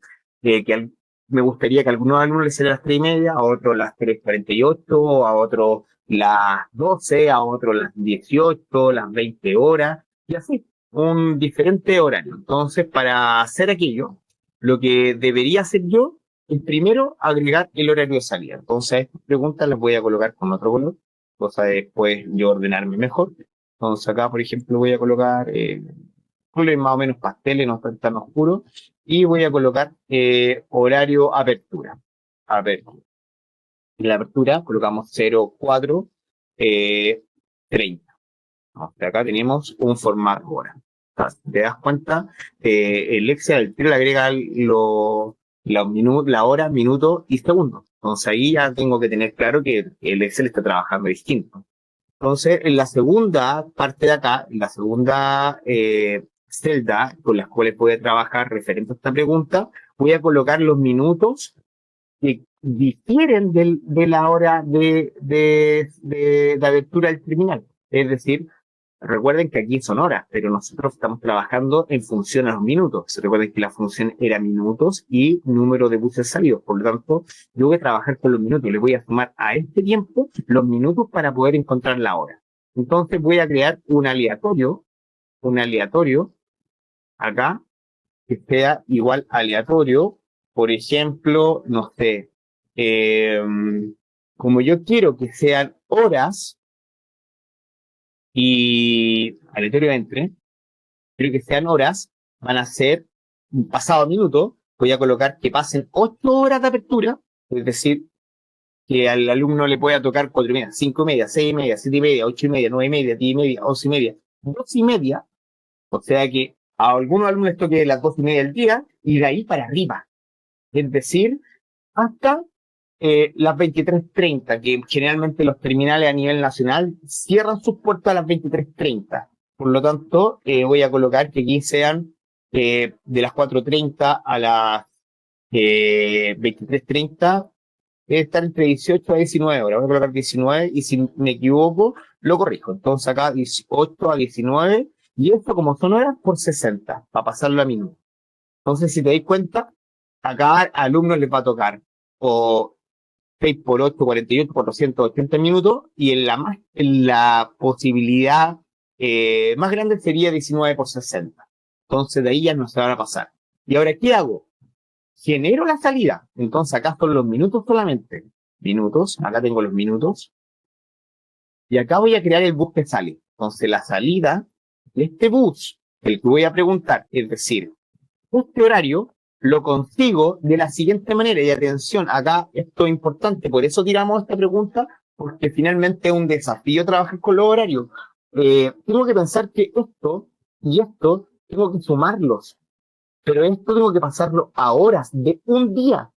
[SPEAKER 5] me gustaría que a algunos alumnos les salga a las 3:30, a otros las 3:48, a otros las 12, a otros las 18, las 20 horas, y así, un diferente horario. Entonces, para hacer aquello, lo que debería hacer yo es primero agregar el horario de salida. Entonces, a estas preguntas las voy a colocar con otro color, cosa de después yo ordenarme mejor. Entonces, acá, por ejemplo, voy a colocar colores más o menos pasteles, no tan oscuros, y voy a colocar horario apertura. En la apertura colocamos 04:30. Acá tenemos un formato hora. ¿Te das cuenta? El Excel al tiro le agrega la hora, minuto y segundo. Entonces ahí ya tengo que tener claro que el Excel está trabajando distinto. Entonces, en la segunda parte de acá, en la segunda celda con las cuales voy a trabajar referente a esta pregunta, voy a colocar los minutos que difieren de la hora de apertura del terminal. Es decir, recuerden que aquí son horas, pero nosotros estamos trabajando en función a los minutos. Recuerden que la función era minutos y número de buses salidos. Por lo tanto, yo voy a trabajar con los minutos. Le voy a sumar a este tiempo los minutos para poder encontrar la hora. Entonces voy a crear un aleatorio acá, que sea igual aleatorio. Por ejemplo, no sé, como yo quiero que sean horas y aleatorio entre, quiero que sean horas, van a ser pasado minuto, voy a colocar que pasen 8 horas de apertura, es decir, que al alumno le pueda tocar 4:30, 5:30, 6:30, 7:30, 8:30, 9:30, 10:30, 11:30, 2:30, o sea que a algunos alumnos les toque las 2:30 del día y de ahí para arriba, es decir, hasta las 23:30, que generalmente los terminales a nivel nacional cierran sus puertas a las 23:30. Por lo tanto, voy a colocar que aquí sean de las 4:30 a las 23:30, debe estar entre 18 a 19 horas. Voy a colocar 19 y si me equivoco, lo corrijo. Entonces acá 18 a 19 y esto como son horas por 60, para pasarlo a minutos. Entonces, si te dais cuenta, a cada alumno les va a tocar o 6 por 8, 48, 480 minutos, y en la posibilidad más grande sería 19 por 60. Entonces de ahí ya no se van a pasar. Y ahora, ¿qué hago? Genero la salida. Entonces acá son los minutos solamente. Minutos, acá tengo los minutos. Y acá voy a crear el bus que sale. Entonces la salida de este bus, el que voy a preguntar, es decir, este horario lo consigo de la siguiente manera. Y atención, acá esto es importante, por eso tiramos esta pregunta, porque finalmente es un desafío trabajar con los horarios. Tengo que pensar que esto y esto tengo que sumarlos, pero esto tengo que pasarlo a horas de un día.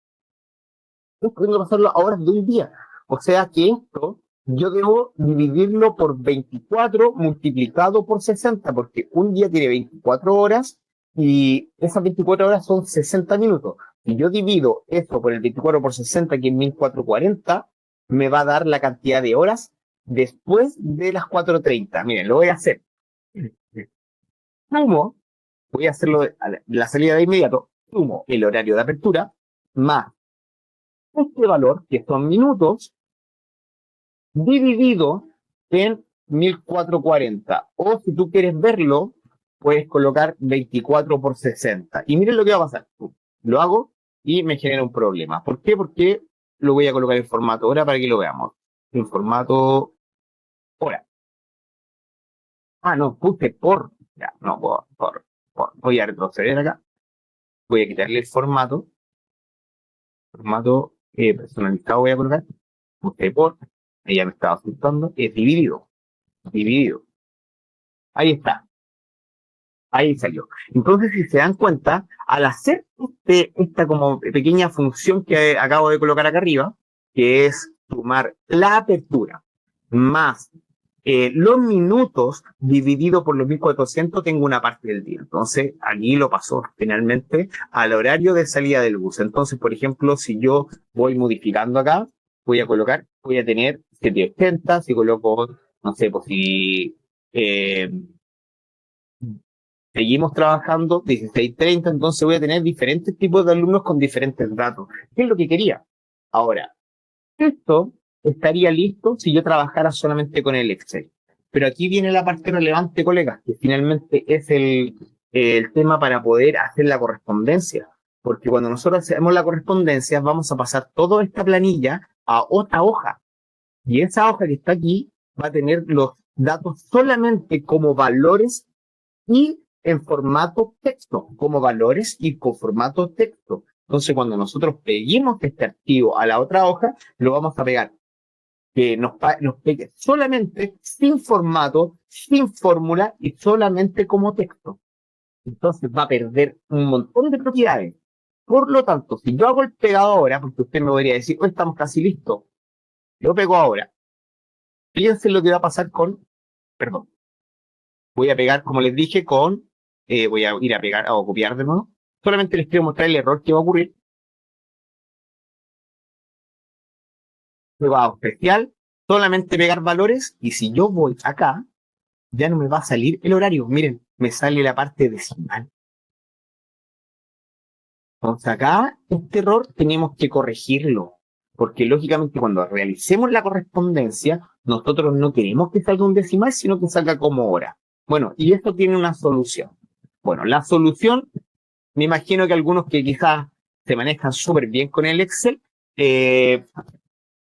[SPEAKER 5] Esto tengo que pasarlo a horas de un día. O sea que esto yo debo dividirlo por 24 multiplicado por 60, porque un día tiene 24 horas y esas 24 horas son 60 minutos. Si yo divido esto por el 24 por 60, que es 1440, me va a dar la cantidad de horas después de las 4:30. Miren, lo voy a hacer. Sumo, voy a hacerlo la salida de inmediato, sumo el horario de apertura más este valor, que son minutos, dividido en 1440. O si tú quieres verlo, puedes colocar 24 por 60. Y miren lo que va a pasar. Lo hago y me genera un problema. ¿Por qué? Porque lo voy a colocar en formato hora para que lo veamos. En formato hora. Ah, no, puse por. Ya, no, por. Voy a retroceder acá. Voy a quitarle el formato. Formato personalizado voy a colocar. Puse por. Ahí ya me estaba asustando. Es dividido. Dividido. Ahí está. Ahí salió. Entonces, si se dan cuenta, al hacer esta como pequeña función que acabo de colocar acá arriba, que es sumar la apertura más los minutos dividido por los 1400, tengo una parte del día. Entonces, aquí lo pasó finalmente al horario de salida del bus. Entonces, por ejemplo, si yo voy modificando acá, voy a tener 780, si coloco, no sé, pues si seguimos trabajando 16:30, entonces voy a tener diferentes tipos de alumnos con diferentes datos. ¿Qué es lo que quería? Ahora, esto estaría listo si yo trabajara solamente con el Excel. Pero aquí viene la parte relevante, colegas, que finalmente es el tema para poder hacer la correspondencia. Porque cuando nosotros hacemos la correspondencia, vamos a pasar toda esta planilla a otra hoja. Y esa hoja que está aquí va a tener los datos solamente como valores y en formato texto, como valores y con formato texto. Entonces, cuando nosotros peguemos este archivo a la otra hoja, lo vamos a pegar. Que nos pegue solamente, sin formato, sin fórmula y solamente como texto. Entonces va a perder un montón de propiedades. Por lo tanto, si yo hago el pegado ahora, porque usted me podría decir, oh, estamos casi listos, yo pego ahora. Fíjense lo que va a pasar voy a pegar, como les dije, voy a ir a pegar o copiar de nuevo. solamente les quiero mostrar el error que va a ocurrir. Prueba especial, solamente pegar valores, y si yo voy acá, ya no me va a salir el horario. Miren, me sale la parte decimal. Entonces acá, este error tenemos que corregirlo, porque lógicamente cuando realicemos la correspondencia, nosotros no queremos que salga un decimal, sino que salga como hora. Bueno, y esto tiene una solución. Bueno, la solución, me imagino que algunos que quizás se manejan súper bien con el Excel,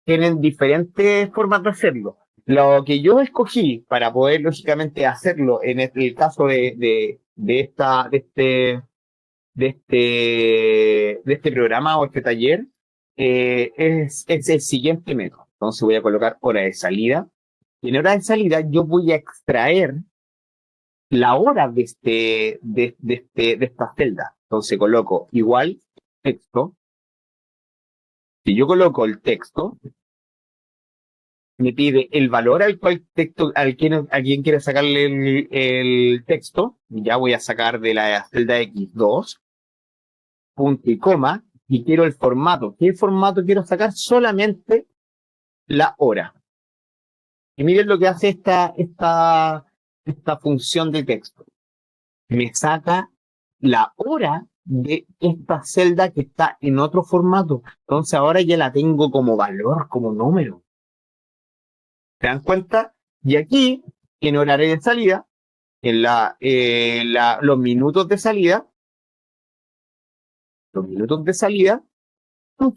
[SPEAKER 5] tienen diferentes formas de hacerlo. Lo que yo escogí para poder, lógicamente, hacerlo en el caso de este programa o este taller, es el siguiente método. Entonces voy a colocar hora de salida. Y en hora de salida yo voy a extraer la hora de esta celda. Entonces coloco igual texto. Si yo coloco el texto, me pide el valor al cual texto, a quien quiere sacarle el texto. Ya voy a sacar de la celda X2, punto y coma, y quiero el formato. ¿Qué formato quiero sacar? Solamente la hora. Y miren lo que hace esta función de texto. Me saca la hora de esta celda que está en otro formato. Entonces ahora ya la tengo como valor, como número. ¿Se dan cuenta? Y aquí, en horario de salida, en los minutos de salida,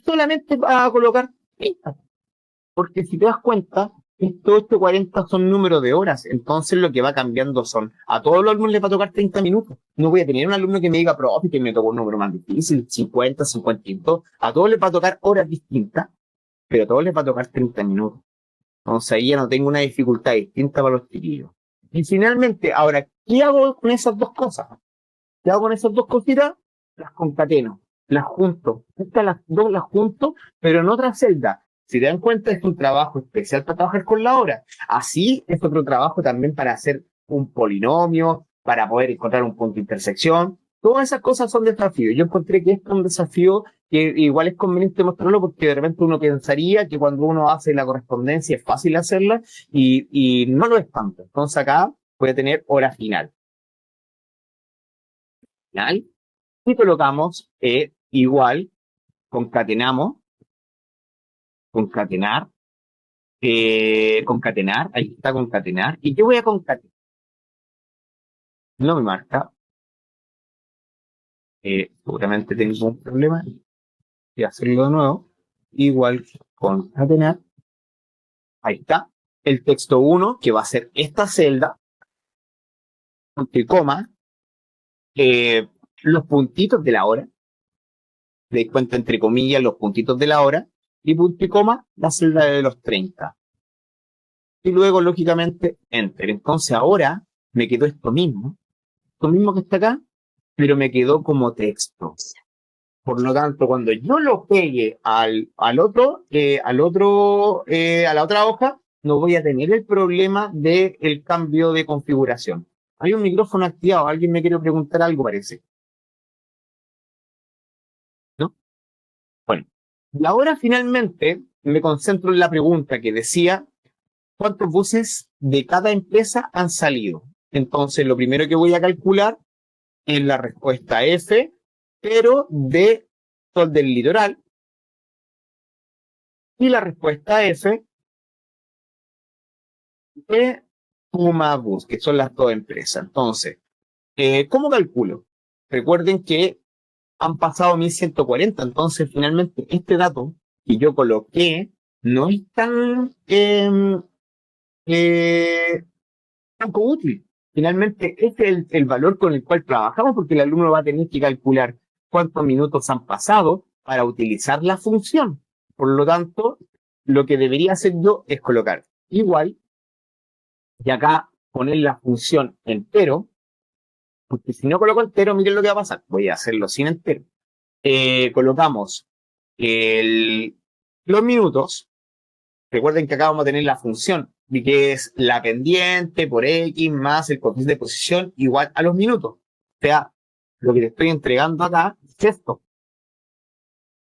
[SPEAKER 5] solamente vas a colocar 30. Porque si te das cuenta, estos 840 son números de horas. Entonces lo que va cambiando son, a todos los alumnos les va a tocar 30 minutos. No voy a tener un alumno que me diga, profe, que me tocó un número más difícil, 50, 52. A todos les va a tocar horas distintas, pero a todos les va a tocar 30 minutos. Entonces ahí ya no tengo una dificultad distinta para los chiquillos. Y finalmente, ahora, ¿qué hago con esas dos cosas? ¿Qué hago con esas dos cositas? Las concateno, las junto. Estas las dos las junto, pero en otra celda. Si te dan cuenta, es un trabajo especial para trabajar con la hora. Así es otro trabajo también para hacer un polinomio, para poder encontrar un punto de intersección. Todas esas cosas son desafíos. Yo encontré que esto es un desafío que igual es conveniente mostrarlo porque de repente uno pensaría que cuando uno hace la correspondencia es fácil hacerla y no lo es tanto. Entonces acá voy a tener hora final. Y colocamos igual, concatenamos, concatenar, concatenar, ahí está concatenar. ¿Y qué voy a concatenar? No me marca. Seguramente tengo un problema. Voy a hacerlo de nuevo. Igual concatenar. Ahí está. El texto 1, que va a ser esta celda, punto y coma, los puntitos de la hora. De cuenta entre comillas los puntitos de la hora. Y punto y coma, la celda de los 30. Y luego, lógicamente, enter. Entonces ahora me quedó esto mismo que está acá, pero me quedó como texto. Por lo tanto, cuando yo lo pegue a la otra hoja, no voy a tener el problema del cambio de configuración. Hay un micrófono activado, alguien me quiere preguntar algo, parece. ¿No? Bueno, y ahora finalmente me concentro en la pregunta que decía, ¿cuántos buses de cada empresa han salido? Entonces, lo primero que voy a calcular es la respuesta F, pero de Sol del Litoral. Y la respuesta F de Puma Bus, que son las dos empresas. Entonces, ¿cómo calculo? Recuerden que han pasado 1140, entonces finalmente este dato que yo coloqué no es tan poco útil. Finalmente, este es el valor con el cual trabajamos porque el alumno va a tener que calcular cuántos minutos han pasado para utilizar la función. Por lo tanto, lo que debería hacer yo es colocar igual y acá poner la función entero, porque si no coloco entero, miren lo que va a pasar. Voy a hacerlo sin entero. Colocamos los minutos. Recuerden que acá vamos a tener la función, que es la pendiente por X más el coeficiente de posición igual a los minutos. O sea, lo que te estoy entregando acá es esto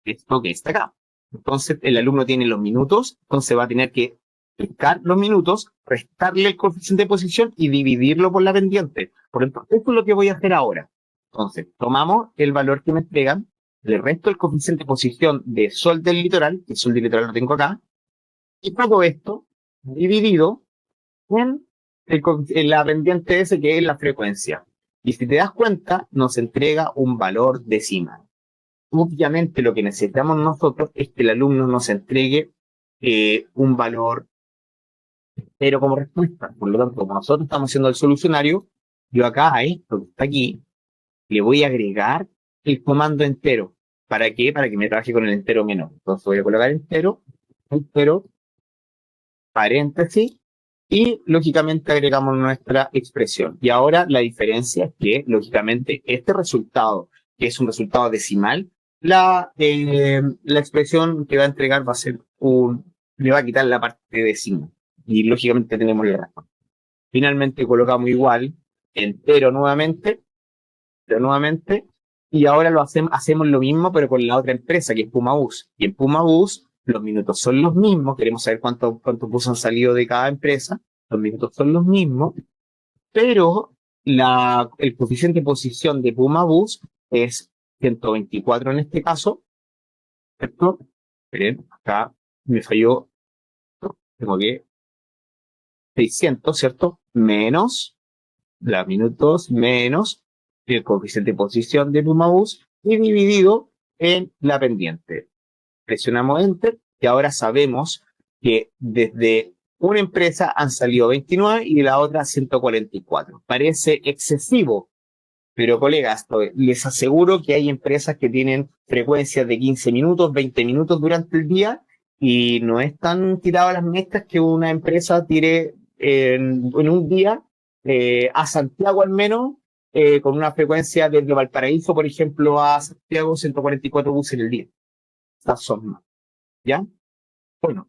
[SPEAKER 5] que está acá. Entonces el alumno tiene los minutos, entonces va a tener que aplicar los minutos, restarle el coeficiente de posición y dividirlo por la pendiente. Por lo tanto, esto es lo que voy a hacer ahora. Entonces, tomamos el valor que me entregan, le resto el coeficiente de posición de Sol del Litoral, que Sol del Litoral lo tengo acá, y todo esto dividido en la pendiente S, que es la frecuencia. Y si te das cuenta, nos entrega un valor decimal. Obviamente lo que necesitamos nosotros es que el alumno nos entregue un valor entero como respuesta. Por lo tanto, como nosotros estamos haciendo el solucionario, yo acá a esto que está aquí, le voy a agregar el comando entero. ¿Para qué? Para que me trabaje con el entero menor. Entonces voy a colocar entero, paréntesis, y lógicamente agregamos nuestra expresión. Y ahora la diferencia es que, lógicamente, este resultado, que es un resultado decimal, la expresión que va a entregar va a ser le va a quitar la parte decimal. Y lógicamente tenemos la respuesta. Finalmente colocamos igual, entero nuevamente, y ahora hacemos lo mismo, pero con la otra empresa, que es PumaBus. Y en PumaBus, los minutos son los mismos, queremos saber cuántos bus han salido de cada empresa, los minutos son los mismos, pero el coeficiente de posición de PumaBus es 124 en este caso, ¿cierto? Miren, acá me falló, tengo que 600, ¿cierto? Menos los minutos, menos el coeficiente de posición de PumaBus y dividido en la pendiente. Presionamos Enter y ahora sabemos que desde una empresa han salido 29 y de la otra 144. Parece excesivo, pero colegas, les aseguro que hay empresas que tienen frecuencias de 15 minutos, 20 minutos durante el día y no es tan tirado a las metas que una empresa tire en un día a Santiago al menos con una frecuencia desde Valparaíso, por ejemplo, a Santiago, 144 buses en el día. Estas son más. ¿Ya? Bueno,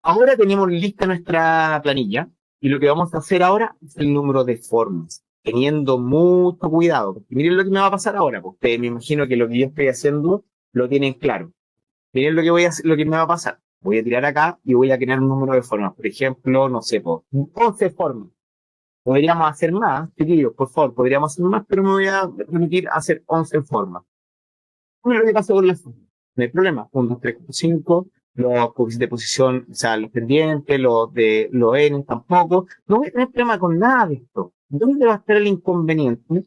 [SPEAKER 5] ahora tenemos lista nuestra planilla y lo que vamos a hacer ahora es el número de formas, teniendo mucho cuidado, porque miren lo que me va a pasar ahora, porque ustedes me imagino que lo que yo estoy haciendo lo tienen claro. Miren lo que voy a hacer, lo que me va a pasar. Voy a tirar acá y voy a crear un número de formas. Por ejemplo, no sé, 11 formas. Podríamos hacer más, chiquillos, por favor, podríamos hacer más, pero me voy a permitir hacer 11 formas. Bueno, lo que pasa con las formas. No hay problema. 1, 2, 3, 4, 5. Los coeficientes de posición, o sea, los pendientes, los de los N tampoco. No voy a tener problema con nada de esto. ¿Dónde va a estar el inconveniente?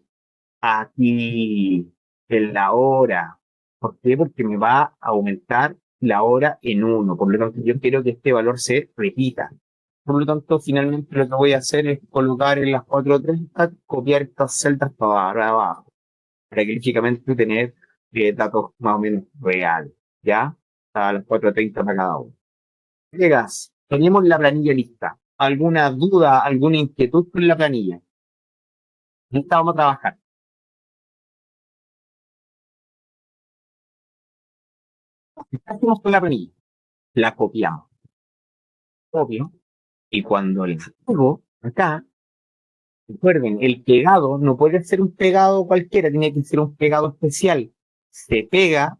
[SPEAKER 5] Aquí, en la hora. ¿Por qué? Porque me va a aumentar la hora en 1. Por lo tanto, yo quiero que este valor se repita. Por lo tanto, finalmente lo que voy a hacer es colocar en las 430, copiar estas celdas para abajo, para que lógicamente tener datos más o menos reales, ¿ya? A las 4:30 para cada uno. Colegas, tenemos la planilla lista. ¿Alguna duda, alguna inquietud con la planilla? Lista, vamos a trabajar. ¿Qué hacemos con la planilla? La copiamos. Copio. Y cuando le pego acá, recuerden, el pegado no puede ser un pegado cualquiera, tiene que ser un pegado especial. Se pega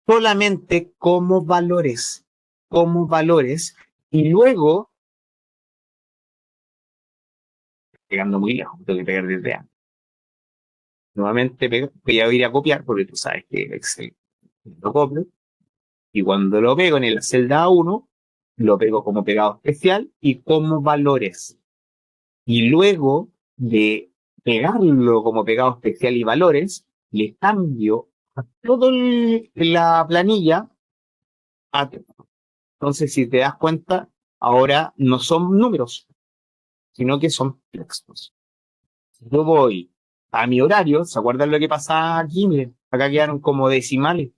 [SPEAKER 5] solamente como valores, y luego, pegando muy lejos, tengo que pegar desde antes. Nuevamente voy a ir a copiar, porque tú sabes que Excel lo copio, y cuando lo pego en la celda A1, lo pego como pegado especial y como valores. Y luego de pegarlo como pegado especial y valores, le cambio a toda la planilla a texto. Entonces, si te das cuenta, ahora no son números, sino que son textos. Si yo voy a mi horario, ¿se acuerdan lo que pasaba aquí? Miren, acá quedaron como decimales.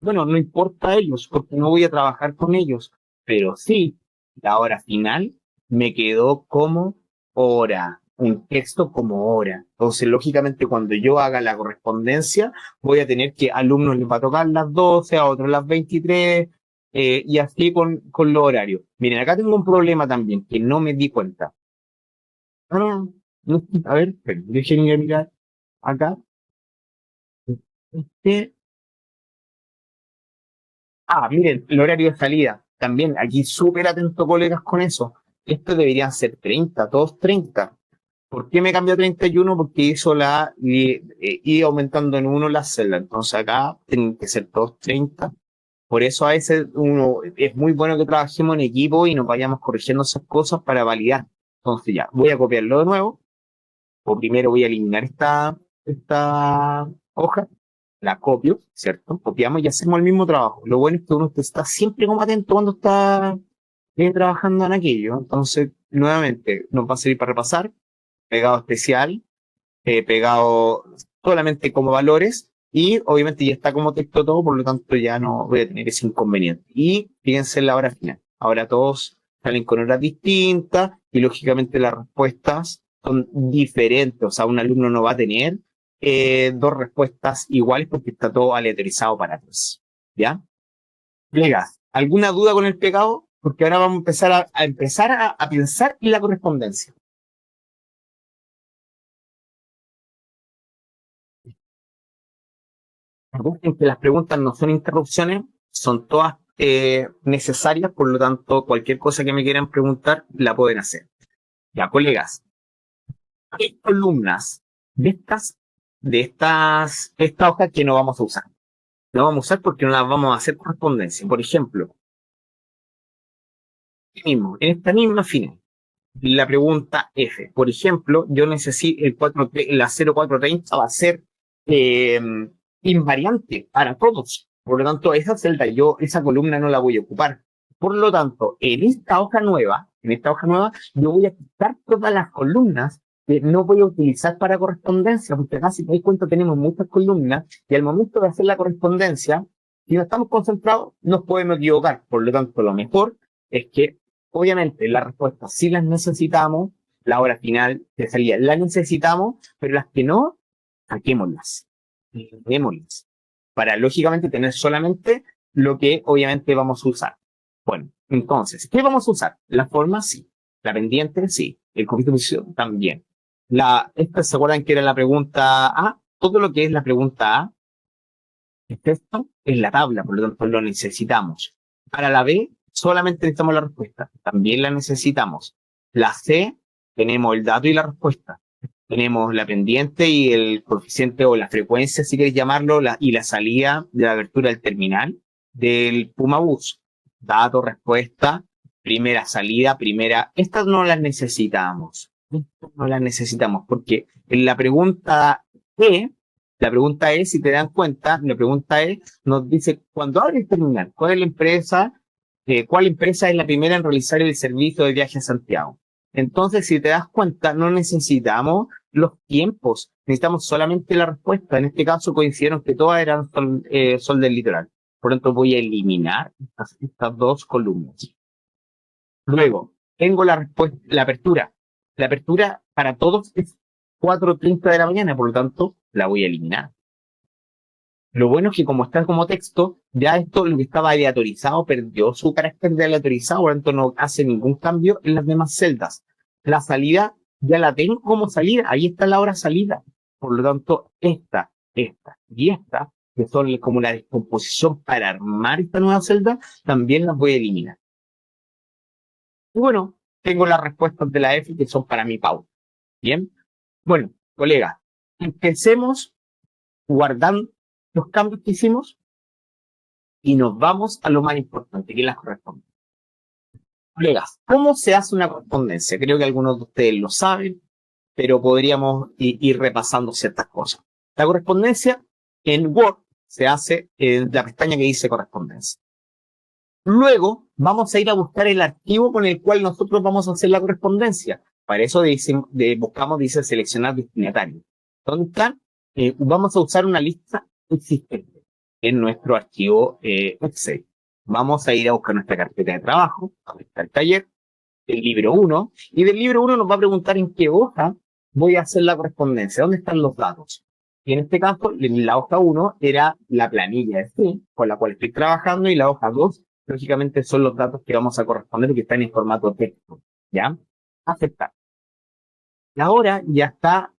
[SPEAKER 5] Bueno, no importa a ellos, porque no voy a trabajar con ellos, pero sí, la hora final me quedó como hora, un texto como hora. Entonces, lógicamente, cuando yo haga la correspondencia, voy a tener que a alumnos les va a tocar las 12, a otros las 23, y así con los horarios. Miren, acá tengo un problema también, que no me di cuenta. A ver, déjenme mirar acá. Este, miren, el horario de salida. También aquí súper atento, colegas, con eso. Esto deberían ser 30, todos 30. ¿Por qué me cambió a 31? Porque hizo y aumentando en uno la celda. Entonces acá tienen que ser todos 30. Por eso a veces es muy bueno que trabajemos en equipo y nos vayamos corrigiendo esas cosas para validar. Entonces ya, voy a copiarlo de nuevo. O primero voy a eliminar esta hoja, la copio, ¿cierto? Copiamos y hacemos el mismo trabajo. Lo bueno es que uno está siempre como atento cuando está trabajando en aquello. Entonces, nuevamente, nos va a servir para repasar, pegado especial, pegado solamente como valores, y obviamente ya está como texto todo, por lo tanto ya no voy a tener ese inconveniente. Y fíjense en la hora final. Ahora todos salen con horas distintas y lógicamente las respuestas son diferentes. O sea, un alumno no va a tener dos respuestas iguales porque está todo aleatorizado para todos. ¿Ya? Colegas, ¿alguna duda con el pegado? Porque ahora vamos a empezar a pensar en la correspondencia. Recuerden que las preguntas no son interrupciones, son todas necesarias, por lo tanto, cualquier cosa que me quieran preguntar, la pueden hacer. Ya, colegas, ¿qué columnas esta hoja que no vamos a usar? No vamos a usar porque no las vamos a hacer correspondencia. Por ejemplo, en esta misma final, la pregunta F. Por ejemplo, yo necesito la 0430 va a ser eh, invariante para todos. Por lo tanto, esa celda, esa columna no la voy a ocupar. Por lo tanto, en esta hoja nueva, yo voy a quitar todas las columnas que no voy a utilizar para correspondencia, porque acá, si te das cuenta, tenemos muchas columnas y al momento de hacer la correspondencia, si no estamos concentrados, nos podemos equivocar. Por lo tanto, lo mejor es que obviamente las respuestas sí las necesitamos, la hora final de salida la necesitamos, pero las que no, saquémoslas, démoslas, para lógicamente tener solamente lo que obviamente vamos a usar. Bueno, entonces, ¿qué vamos a usar? La forma sí, la pendiente sí, el conflicto de posición también. ¿Se acuerdan que era la pregunta A? Todo lo que es la pregunta A, esto es la tabla, por lo tanto lo necesitamos. Para la B, solamente necesitamos la respuesta, también la necesitamos. La C, tenemos el dato y la respuesta. Tenemos la pendiente y el coeficiente o la frecuencia, si queréis llamarlo, y la salida de la abertura del terminal del Puma Bus. Dato, respuesta, primera salida, primera. Estas no las necesitamos. No las necesitamos porque en la pregunta E, la pregunta es, si te dan cuenta, la pregunta es, nos dice, cuando abre el terminal, ¿cuál empresa es la primera en realizar el servicio de viaje a Santiago? Entonces, si te das cuenta, no necesitamos los tiempos, necesitamos solamente la respuesta. En este caso coincidieron que todas eran Sol del Litoral. Por lo tanto, voy a eliminar estas dos columnas. Luego, tengo la respuesta, la apertura. La apertura para todos es 4:30 de la mañana, por lo tanto, la voy a eliminar. Lo bueno es que como está como texto, ya esto, lo que estaba aleatorizado, perdió su carácter de aleatorizado, por lo tanto no hace ningún cambio en las demás celdas. La salida ya la tengo como salida, ahí está la hora salida. Por lo tanto, esta y esta, que son como la descomposición para armar esta nueva celda, también las voy a eliminar. Y bueno, tengo las respuestas de la F que son para mi pauta. Bien, bueno, colegas, empecemos guardando los cambios que hicimos y nos vamos a lo más importante, que es la correspondencia. Colegas, ¿cómo se hace una correspondencia? Creo que algunos de ustedes lo saben, pero podríamos ir repasando ciertas cosas. La correspondencia en Word se hace en la pestaña que dice correspondencia. Luego vamos a ir a buscar el archivo con el cual nosotros vamos a hacer la correspondencia. Para eso buscamos, dice seleccionar destinatario. ¿Dónde están? Vamos a usar una lista existente en nuestro archivo Excel. Vamos a ir a buscar nuestra carpeta de trabajo, donde está el taller, el libro 1, y del libro 1 nos va a preguntar en qué hoja voy a hacer la correspondencia, dónde están los datos. Y en este caso, en la hoja 1 era la planilla de sí, con la cual estoy trabajando, y la hoja 2, lógicamente, son los datos que vamos a corresponder y que están en formato texto. ¿Ya? Aceptar. Ahora ya está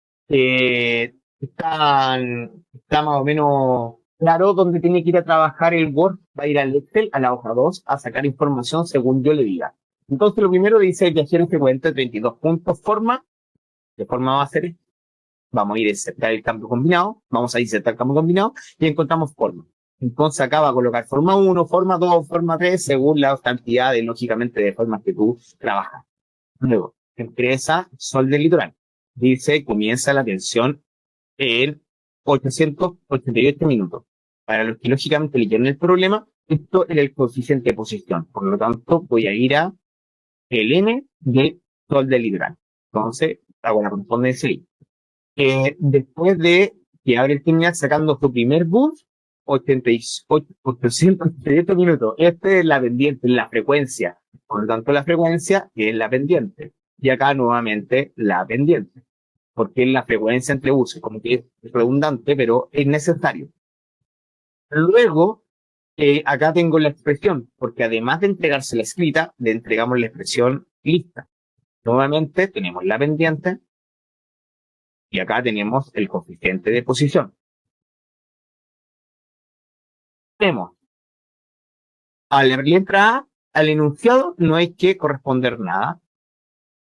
[SPEAKER 5] más o menos claro dónde tiene que ir a trabajar el Word. Va a ir al Excel, a la hoja 2 a sacar información según yo le diga. Entonces, lo primero dice el viajero frecuente, 32 puntos, forma. ¿Qué forma va a ser? Vamos a ir a insertar el campo combinado, vamos a insertar el campo combinado y encontramos forma. Entonces acá va a colocar forma 1, forma 2, forma 3, según la cantidad de, lógicamente, de formas que tú trabajas. Luego, empresa Sol del Litoral. Dice, comienza la atención en 888 minutos. Para los que lógicamente leyeron el problema, esto era el coeficiente de posición. Por lo tanto, voy a ir a el N de Sol del Litoral. Entonces, hago la correspondencia ahí. Después de que abre el terminal sacando su primer bus, 888 minutos. Este es la pendiente, la frecuencia. Por lo tanto, la frecuencia es la pendiente. Y acá nuevamente la pendiente. Porque es la frecuencia entre buses. Como que es redundante, pero es necesario. Luego, acá tengo la expresión. Porque además de entregarse la escrita, le entregamos la expresión lista. Nuevamente tenemos la pendiente. Y acá tenemos el coeficiente de posición. Tenemos a la letra A, al enunciado no hay que corresponder nada.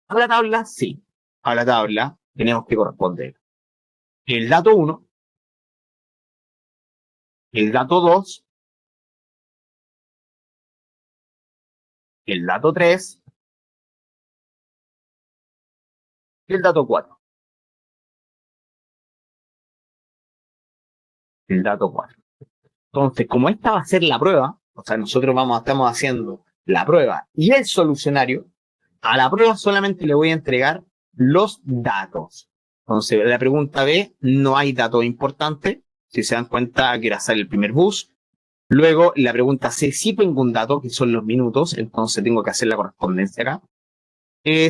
[SPEAKER 5] A la tabla, sí. A la tabla tenemos que corresponder el dato 1, el dato 2, el dato 3 y el dato 4. El dato 4. Entonces, como esta va a ser la prueba, o sea, nosotros estamos haciendo la prueba y el solucionario, a la prueba solamente le voy a entregar los datos. Entonces, la pregunta B, no hay datos importantes. Si se dan cuenta, aquí era sale el primer bus. Luego, la pregunta C, sí tengo un dato, que son los minutos, entonces tengo que hacer la correspondencia acá.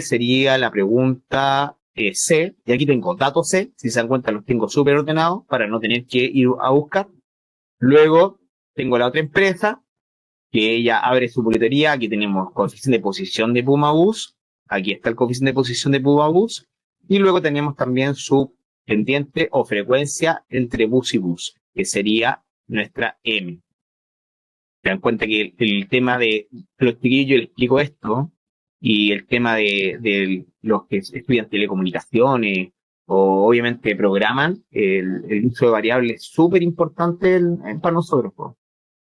[SPEAKER 5] Sería la pregunta C, y aquí tengo dato C, si se dan cuenta los tengo súper ordenados para no tener que ir a buscar. Luego, tengo la otra empresa, que ella abre su boletería, aquí tenemos coeficiente de posición de Puma Bus, aquí está el coeficiente de posición de Puma Bus, y luego tenemos también su pendiente o frecuencia entre bus y bus, que sería nuestra M. Se dan cuenta que el tema de los chiquillos, yo les explico esto, y el tema de los que estudian telecomunicaciones o obviamente programan, el uso de variables es súper importante para nosotros.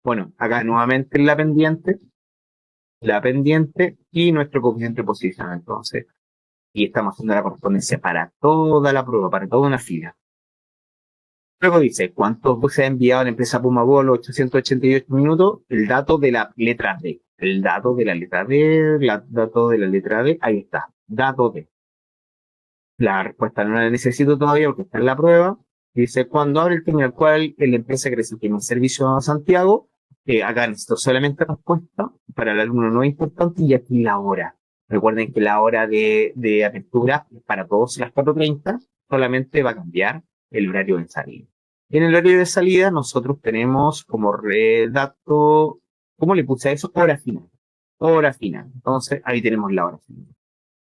[SPEAKER 5] Bueno, acá nuevamente la pendiente y nuestro coeficiente de posición. Entonces, y estamos haciendo la correspondencia para toda la prueba, para toda una fila. Luego dice, ¿cuántos buses ha enviado la empresa Puma Bolo 888 minutos? El dato de la letra D. El dato de la letra D, dato de la letra D, ahí está, dato D. La respuesta no la necesito todavía porque está en la prueba. Dice, cuando abre el terminal cual la empresa que recibe el servicio a Santiago, acá necesito solamente respuesta, para el alumno no es importante, y aquí la hora. Recuerden que la hora de apertura para todos las 4:30, solamente va a cambiar el horario de salida. En el horario de salida nosotros tenemos como dato, ¿cómo le puse a eso? Hora final. Hora final. Entonces ahí tenemos la hora final.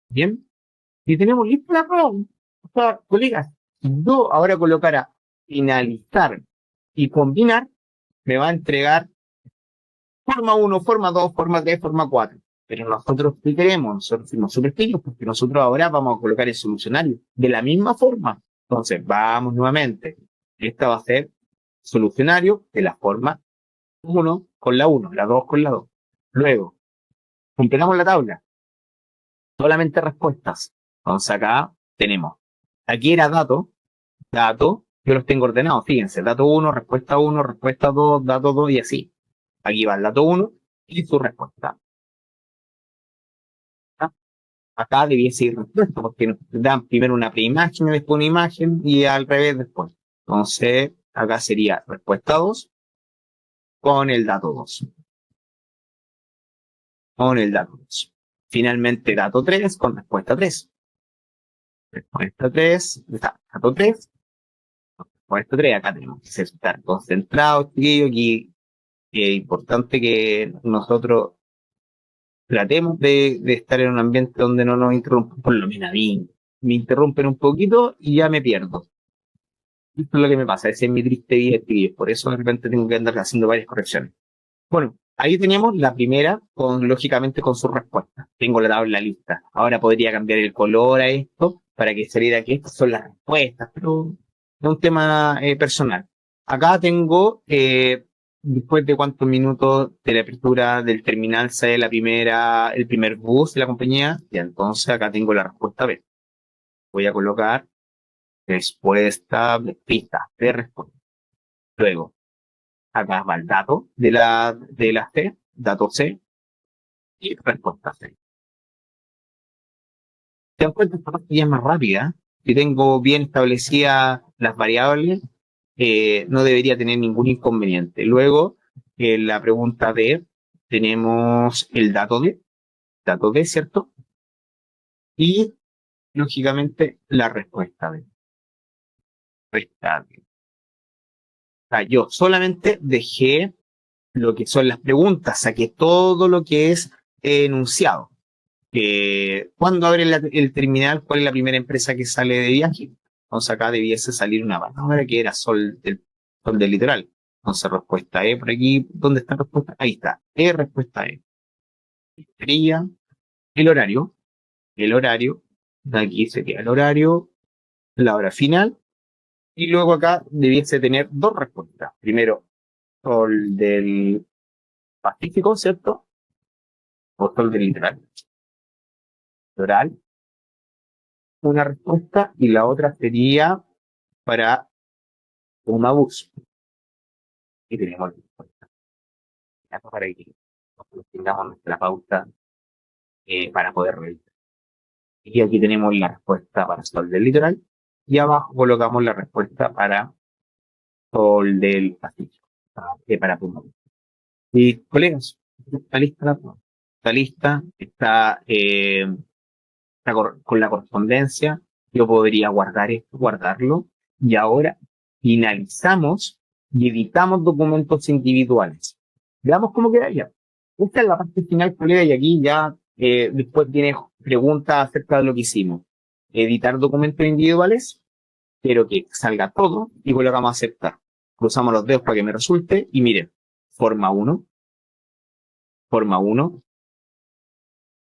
[SPEAKER 5] Bien. Y tenemos lista la prueba. O sea, colegas, yo ahora colocar a finalizar y combinar, me va a entregar forma 1, forma 2, forma 3, forma 4. Pero nosotros, ¿qué queremos? Nosotros fuimos súper pillos porque nosotros ahora vamos a colocar el solucionario de la misma forma. Entonces, vamos nuevamente. Esta va a ser solucionario de la forma 1 con la 1, la 2 con la 2. Luego, completamos la tabla. Solamente respuestas. Entonces acá tenemos, aquí era dato, yo los tengo ordenados, fíjense, dato 1, respuesta 1, respuesta 2, dato 2 y así. Aquí va el dato 1 y su respuesta. Acá debiese ir respuesta porque nos dan primero una preimagen y después una imagen y al revés después. Entonces acá sería respuesta 2 con el dato 2. Con el dato 2. Finalmente dato 3 con respuesta 3. Respuesta 3, dato 3. Respuesta 3, acá tenemos que estar concentrados, chiquillos, aquí es importante que nosotros tratemos de estar en un ambiente donde no nos interrumpan, por lo menos a mí. me interrumpen un poquito y ya me pierdo. Esto es lo que me pasa, ese es mi triste vida de escribir, por eso de repente tengo que andar haciendo varias correcciones. Bueno, ahí teníamos la primera, lógicamente con sus respuestas. Tengo la tabla lista. Ahora podría cambiar el color a esto para que saliera que estas son las respuestas, pero es un tema personal. Acá tengo, después de cuántos minutos de la apertura del terminal sale el primer bus de la compañía, y entonces acá tengo la respuesta B. Voy a colocar respuesta, pista de respuesta. Luego, acá va el dato de la C, dato C, y respuesta C. ¿Te das cuenta? Esta parte ya es más rápida. Si tengo bien establecidas las variables, no debería tener ningún inconveniente. Luego, en la pregunta D, tenemos el dato D, ¿cierto? Y, lógicamente, la respuesta D. Respuesta D. O sea, yo solamente dejé lo que son las preguntas, saqué todo lo que es enunciado. ¿Cuándo abre el terminal? ¿Cuál es la primera empresa que sale de viaje? Entonces acá debiese salir una palabra que era Sol del Litoral. Entonces respuesta E por aquí. ¿Dónde está la respuesta? Ahí está. Respuesta E. Sería el horario. El horario. Aquí sería el horario. La hora final. Y luego acá debiese tener dos respuestas. Primero, Sol del Pacífico, ¿cierto? O Sol del Litoral. Litoral. Una respuesta y la otra sería para una bus. Y tenemos la respuesta. Para que tengamos nuestra pauta para poder revisar. Y aquí tenemos la respuesta para Sol del Litoral y abajo colocamos la respuesta para Sol del Pacífico, para Puma. Y colegas, está lista, está con la correspondencia. Yo podría guardar esto, guardarlo, y ahora finalizamos y editamos documentos individuales. Veamos cómo quedaría. Esta es la parte final, colega, y aquí ya después tiene preguntas acerca de lo que hicimos. Editar documentos individuales, quiero que salga todo y colocamos a aceptar. Cruzamos los dedos para que me resulte y miren, forma 1,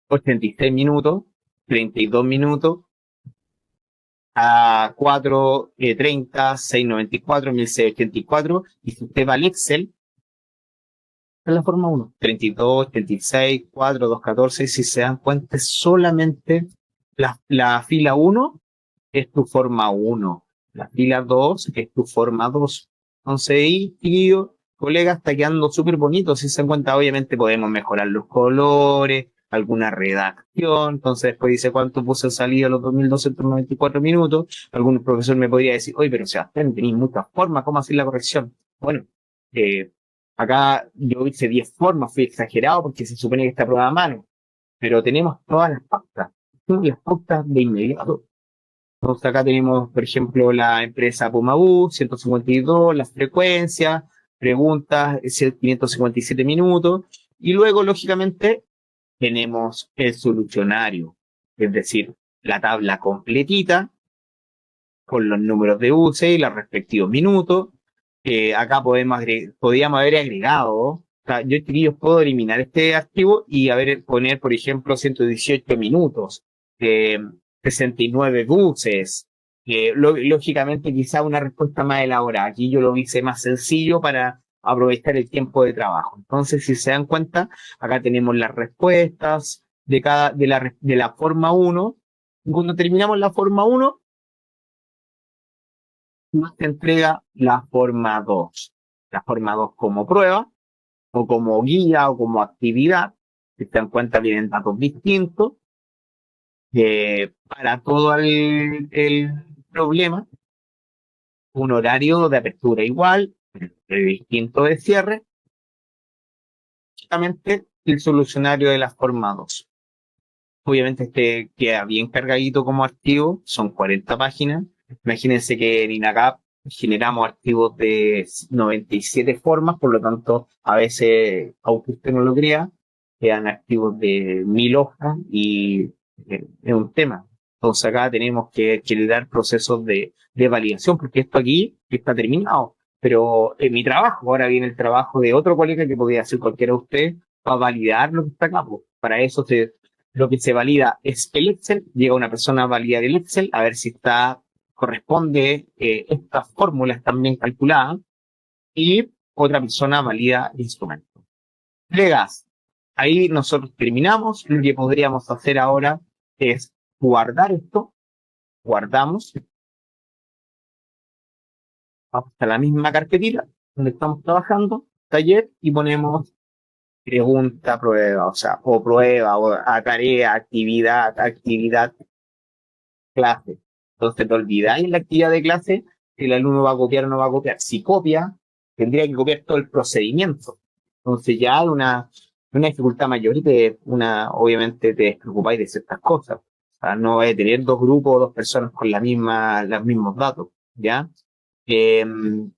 [SPEAKER 5] 86 minutos, 32 minutos, a 4:30, 6:94, 1684, y si usted va al Excel, es la forma 1, 32, 36, 4, 2, 14, si se dan cuenta, solamente la fila 1 es tu forma 1, la fila 2 es tu forma 2. Entonces ahí, tío, colega, está quedando súper bonito. Si se dan cuenta, obviamente podemos mejorar los colores, alguna redacción. Entonces después dice cuánto puse salida a los 2294 minutos. Algún profesor me podría decir, oye, pero Sebastián, tenéis muchas formas, ¿cómo hacer la corrección? Bueno, acá yo hice 10 formas, fui exagerado porque se supone que está probada a mano, pero tenemos todas las pautas de inmediato. Entonces acá tenemos, por ejemplo, la empresa Pumabú, 152, las frecuencias, preguntas, 557 minutos, y luego, lógicamente, tenemos el solucionario, es decir, la tabla completita, con los números de UCE y los respectivos minutos. Acá podríamos haber agregado, o sea, yo, chiquillos, puedo eliminar este archivo y poner, por ejemplo, 118 minutos, 69 buses, lógicamente quizá una respuesta más elaborada. Aquí yo lo hice más sencillo para aprovechar el tiempo de trabajo. Entonces, si se dan cuenta, acá tenemos las respuestas de la forma 1. Cuando terminamos la forma 1, nos entrega la forma 2. La forma 2 como prueba, o como guía, o como actividad. Si se dan cuenta, vienen datos distintos. Para todo el problema, un horario de apertura igual, distinto de cierre, básicamente el solucionario de la forma 2. Obviamente este queda bien cargadito como archivo, son 40 páginas. Imagínense que en INACAP generamos archivos de 97 formas, por lo tanto, a veces, aunque usted no lo crea, quedan archivos de 1000 hojas y es un tema. Entonces acá tenemos que dar procesos de validación, porque esto aquí está terminado. Pero en mi trabajo, ahora viene el trabajo de otro colega que podría hacer cualquiera de ustedes, para validar lo que está acá. Pues. Para eso lo que se valida es el Excel, llega una persona a validar el Excel, a ver si corresponde, estas fórmulas están bien calculadas, y otra persona valida el instrumento. Colegas, ahí nosotros terminamos. Lo que podríamos hacer ahora es guardar esto, guardamos, vamos a la misma carpetita donde estamos trabajando, taller, y ponemos pregunta, prueba, o prueba, o a tarea, actividad, clase. Entonces te olvidáis en la actividad de clase si el alumno va a copiar o no va a copiar. Si copia, tendría que copiar todo el procedimiento. Entonces ya hay una dificultad mayor y obviamente te despreocupáis de ciertas cosas. O sea, no vas a tener dos grupos o dos personas con los mismos datos, ¿ya? Yo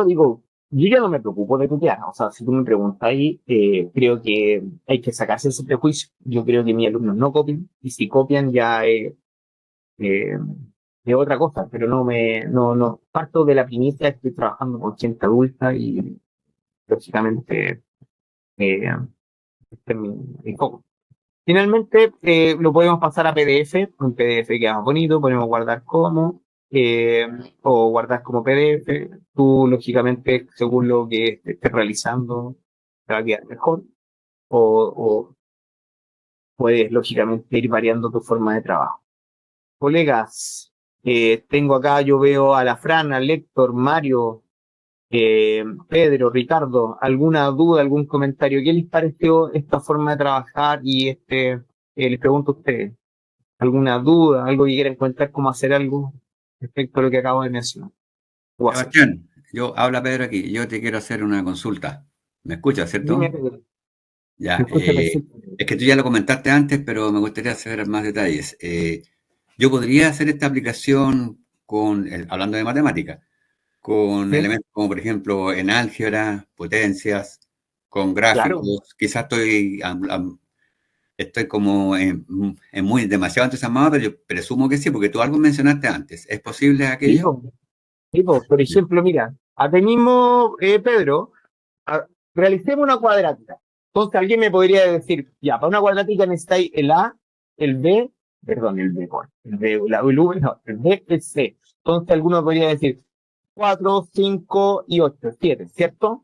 [SPEAKER 5] digo, yo ya no me preocupo de copiar. O sea, si tú me preguntas ahí, creo que hay que sacarse ese prejuicio. Yo creo que mis alumnos no copian, y si copian ya de otra cosa, pero no parto de la primicia de que estoy trabajando con gente adulta y lógicamente este es mi foco. Finalmente, lo podemos pasar a PDF, un PDF queda más bonito, podemos guardar o guardar como PDF. Tú, lógicamente, según lo que estés realizando, te va a quedar mejor, o puedes, lógicamente, ir variando tu forma de trabajo. Colegas, tengo acá, yo veo a la Fran, a Héctor, Mario, Pedro, Ricardo, ¿alguna duda, algún comentario? ¿Qué les pareció esta forma de trabajar? Y les pregunto a ustedes, ¿alguna duda, algo que quieran contar, cómo hacer algo respecto a lo que acabo de mencionar?
[SPEAKER 6] Sebastián, habla Pedro aquí, yo te quiero hacer una consulta. ¿Me escuchas,
[SPEAKER 5] Dime,
[SPEAKER 6] cierto?
[SPEAKER 5] Pedro,
[SPEAKER 6] Ya,
[SPEAKER 5] me escucha perfecto.
[SPEAKER 6] es que tú ya lo comentaste antes, pero me gustaría saber más detalles. Yo podría hacer esta aplicación hablando de matemática, con
[SPEAKER 5] ¿Sí?
[SPEAKER 6] elementos como, por ejemplo, en álgebra, potencias, con
[SPEAKER 5] Claro.
[SPEAKER 6] gráficos. Quizás estoy como muy demasiado entusiasmado, pero yo presumo que sí, porque tú algo mencionaste antes. ¿Es posible
[SPEAKER 5] Sí,
[SPEAKER 6] aquello?
[SPEAKER 5] po. Sí, po. Por ejemplo, mira, acá mismo, Pedro, realicemos una cuadrática. Entonces alguien me podría decir, ya, para una cuadrática necesitáis el A, el B, perdón, el B, el V, no, el B, el C. Entonces alguno podría decir 4, 5 y 8, 7, ¿cierto?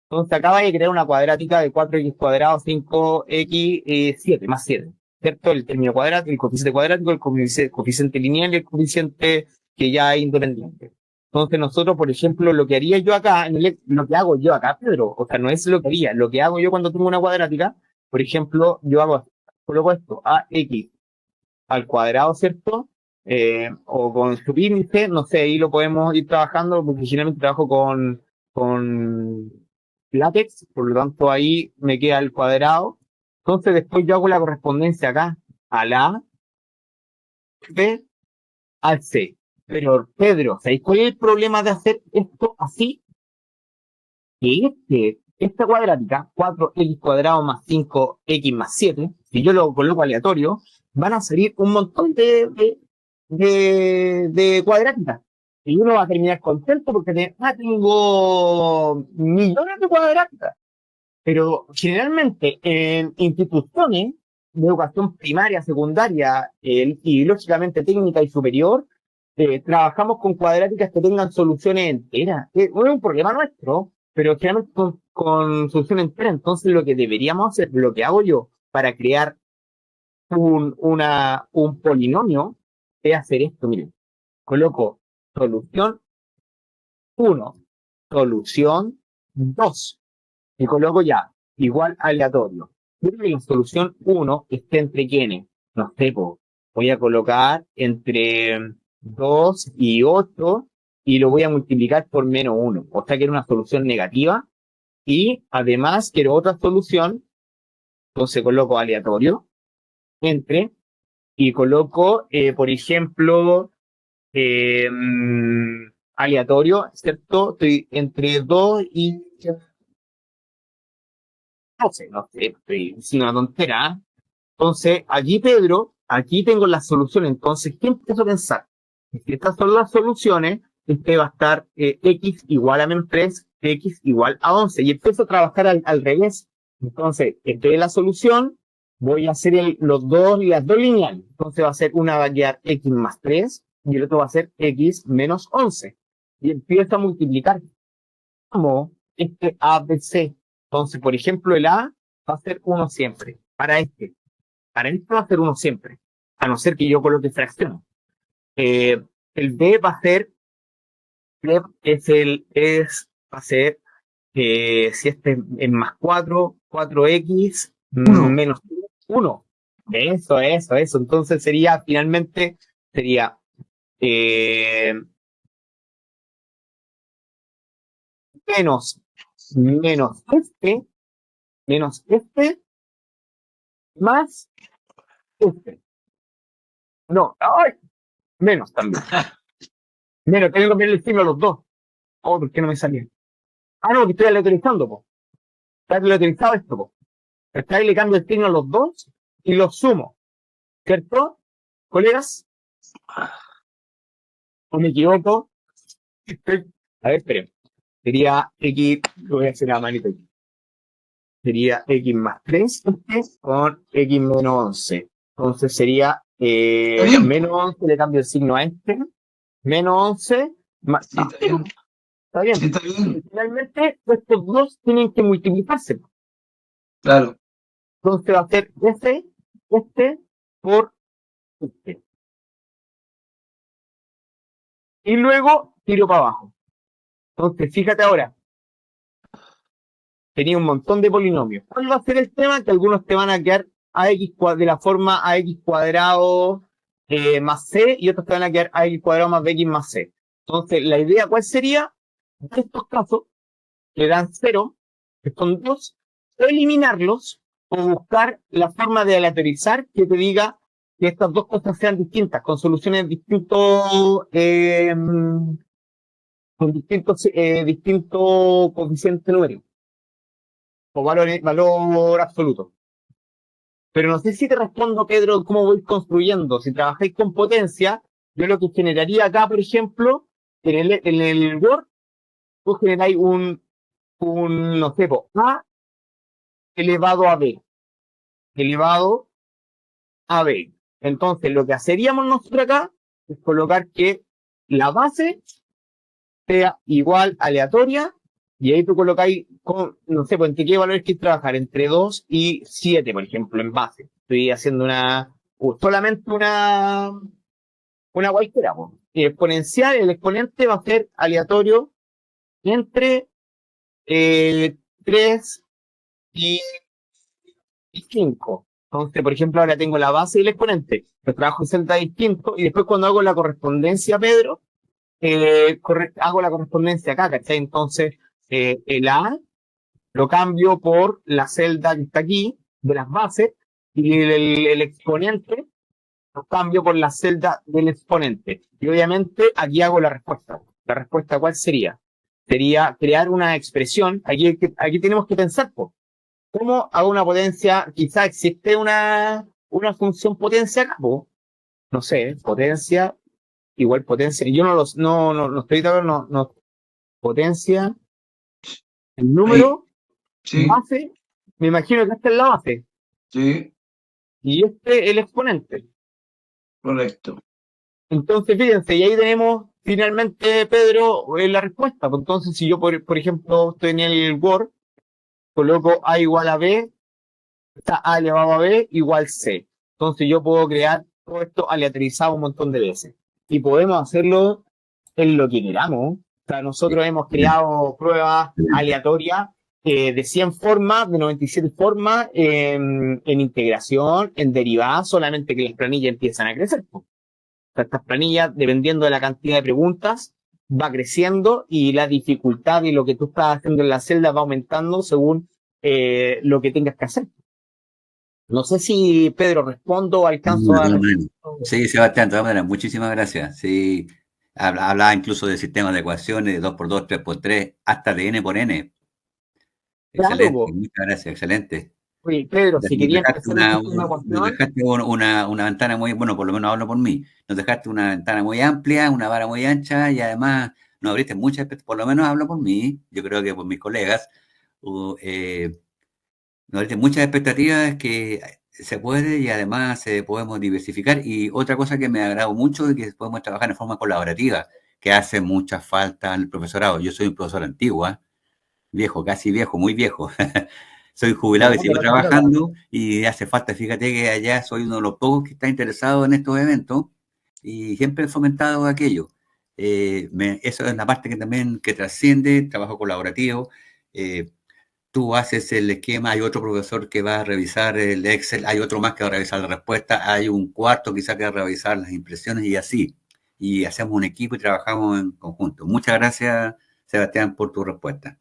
[SPEAKER 5] Entonces acá vais a crear una cuadrática de 4x cuadrado, 5x, 7, más 7, ¿cierto? El término cuadrático, el coeficiente cuadrático, el coeficiente lineal y el coeficiente que ya es independiente. Entonces nosotros, por ejemplo, lo que haría yo acá, lo que hago yo acá, Pedro, o sea, no es lo que haría, lo que hago yo cuando tengo una cuadrática, por ejemplo, coloco esto, ax al cuadrado, ¿cierto? O con su índice, no sé, ahí lo podemos ir trabajando, porque generalmente trabajo con látex, por lo tanto ahí me queda el cuadrado. Entonces después yo hago la correspondencia acá, a la A, B, al C. Pero Pedro, ¿sabéis cuál es el problema de hacer esto así? Que esta cuadrática, 4x cuadrado más 5x más 7, si yo lo coloco aleatorio, van a salir un montón de cuadráticas. Y uno va a terminar contento porque tengo millones de cuadráticas. Pero generalmente en instituciones de educación primaria, secundaria y lógicamente técnica y superior, trabajamos con cuadráticas que tengan soluciones enteras. No es un problema nuestro, pero generalmente con soluciones enteras. Entonces lo que deberíamos hacer, lo que hago yo para crear un polinomio, es hacer esto, miren. Coloco solución 1, solución 2. Y coloco ya, igual aleatorio. Quiero que la solución 1 esté entre quiénes. No sé, voy a colocar entre 2 y 8 y lo voy a multiplicar por menos 1. O sea, quiero una solución negativa. Y además quiero otra solución. Entonces coloco aleatorio entre y coloco, por ejemplo, aleatorio, ¿cierto? Estoy entre 2 y 12, no sé, estoy diciendo una tontera. Entonces, allí Pedro, aquí tengo la solución. Entonces, ¿qué empiezo a pensar? Si estas son las soluciones, este va a estar x igual a menos 3, x igual a 11. Y empiezo a trabajar al revés. Entonces, estoy en la solución, voy a hacer las dos lineales. Entonces va a ser una va a quedar x más 3 y el otro va a ser x menos 11. Y empiezo a multiplicar como este A, B, C. Entonces, por ejemplo, el A va a ser 1 siempre. Para este va a ser 1 siempre. A no ser que yo coloque fracción. El B va a ser, va a ser, si este es más 4, 4x menos 1. Eso. Entonces finalmente sería menos este más este. No, ¡ay! Menos también. Menos, tengo que cambiar el signo a los dos. Oh, ¿por qué no me salía? Ah, no, que estoy aleatorizando, po. Está aleatorizado esto, po. Está ahí, le cambio el signo a los dos y los sumo. ¿Cierto? ¿Colegas? ¿O me equivoco? A ver, esperen. Sería x, lo voy a hacer a manito aquí. Sería x más 3 con x menos 11. Entonces sería menos 11, le cambio el signo a este. Menos 11, más,
[SPEAKER 7] Sí, está bien.
[SPEAKER 5] está bien.
[SPEAKER 7] Sí, está bien.
[SPEAKER 5] Finalmente, estos dos tienen que multiplicarse.
[SPEAKER 7] Claro.
[SPEAKER 5] Entonces va a ser este por este. Y luego tiro para abajo. Entonces, fíjate ahora. Tenía un montón de polinomios. ¿Cuál va a ser el tema? Que algunos te van a quedar de la forma ax cuadrado más c y otros te van a quedar ax cuadrado más bx más c. Entonces, la idea, ¿cuál sería? De estos casos, que dan 0, que son 2, eliminarlos o buscar la forma de aleatorizar que te diga que estas dos cosas sean distintas, con soluciones distintos, con distintos coeficientes numéricos o valor absoluto. Pero no sé si te respondo, Pedro, cómo voy construyendo. Si trabajáis con potencia, yo lo que generaría acá, por ejemplo, en el Word, tú generáis no sé, A elevado a B. Elevado a B. Entonces, lo que haceríamos nosotros acá es colocar que la base sea igual aleatoria y ahí tú colocáis, no sé, entre qué valores quieres trabajar, entre 2 y 7, por ejemplo, en base. Estoy haciendo solamente una cualquiera, pues. Y exponencial, el exponente va a ser aleatorio entre 3 y 5. Entonces, por ejemplo, ahora tengo la base y el exponente. Los trabajo en celda distinto y después cuando hago la correspondencia, Pedro, hago la correspondencia acá, ¿cachai? Entonces, el A lo cambio por la celda que está aquí, de las bases, y el exponente lo cambio por la celda del exponente. Y obviamente aquí hago la respuesta. ¿La respuesta cuál sería? Sería crear una expresión. Aquí tenemos que pensar, pues, ¿cómo hago una potencia? Quizá existe una función potencia acá, po. No sé, potencia, igual potencia. Yo no estoy claro, no. Potencia, el número,
[SPEAKER 7] Sí,
[SPEAKER 5] base, me imagino que esta es la base.
[SPEAKER 7] sí,
[SPEAKER 5] Y el exponente.
[SPEAKER 7] correcto.
[SPEAKER 5] Entonces, fíjense, y ahí tenemos finalmente, Pedro, la respuesta. Pues entonces, si yo, por ejemplo, estoy en el Word, coloco A igual a B, está A elevado a B igual C. Entonces yo puedo crear todo esto aleatorizado un montón de veces. Y podemos hacerlo en lo que queramos. O sea, nosotros hemos creado pruebas aleatorias de 100 formas, de 97 formas, en integración, en derivadas, solamente que las planillas empiezan a crecer. O sea, estas planillas, dependiendo de la cantidad de preguntas, va creciendo y la dificultad y lo que tú estás haciendo en la celda va aumentando según lo que tengas que hacer. No sé si, Pedro, respondo o alcanzo a responder.
[SPEAKER 6] Sí, Sebastián, de todas maneras, muchísimas gracias. Sí, hablaba incluso de sistemas de ecuaciones, de 2x2, 3x3, hasta de n por n.
[SPEAKER 5] Claro,
[SPEAKER 6] Excelente,
[SPEAKER 5] po.
[SPEAKER 6] muchas gracias, excelente.
[SPEAKER 8] Oye, Pedro, si
[SPEAKER 6] Nos
[SPEAKER 8] quería
[SPEAKER 6] dejaste
[SPEAKER 8] empezar
[SPEAKER 6] una,
[SPEAKER 8] una
[SPEAKER 6] nos
[SPEAKER 8] cuestión,
[SPEAKER 6] dejaste una ventana muy, bueno, por lo menos hablo por mí, nos dejaste una ventana muy amplia, una vara muy ancha y además nos abriste muchas, por lo menos hablo por mí, yo creo que por mis colegas, uh, eh, nos abriste muchas expectativas que se puede y además podemos diversificar. Y otra cosa que me agradó mucho es que podemos trabajar de forma colaborativa, que hace mucha falta al profesorado. Yo soy un profesor antiguo, ¿eh? Viejo, casi viejo, muy viejo. Soy jubilado y
[SPEAKER 8] no,
[SPEAKER 6] sigo
[SPEAKER 8] pero se nota.
[SPEAKER 6] trabajando y hace falta, fíjate que allá soy uno de los pocos que está interesado en estos eventos y siempre he fomentado aquello. Eso es la parte que también que trasciende, trabajo colaborativo. eh, Tú haces el esquema, hay otro profesor que va a revisar el Excel, hay otro más que va a revisar la respuesta, hay un cuarto quizá que va a revisar las impresiones y así. Y hacemos un equipo y trabajamos en conjunto. Muchas gracias, Sebastián, por tu respuesta.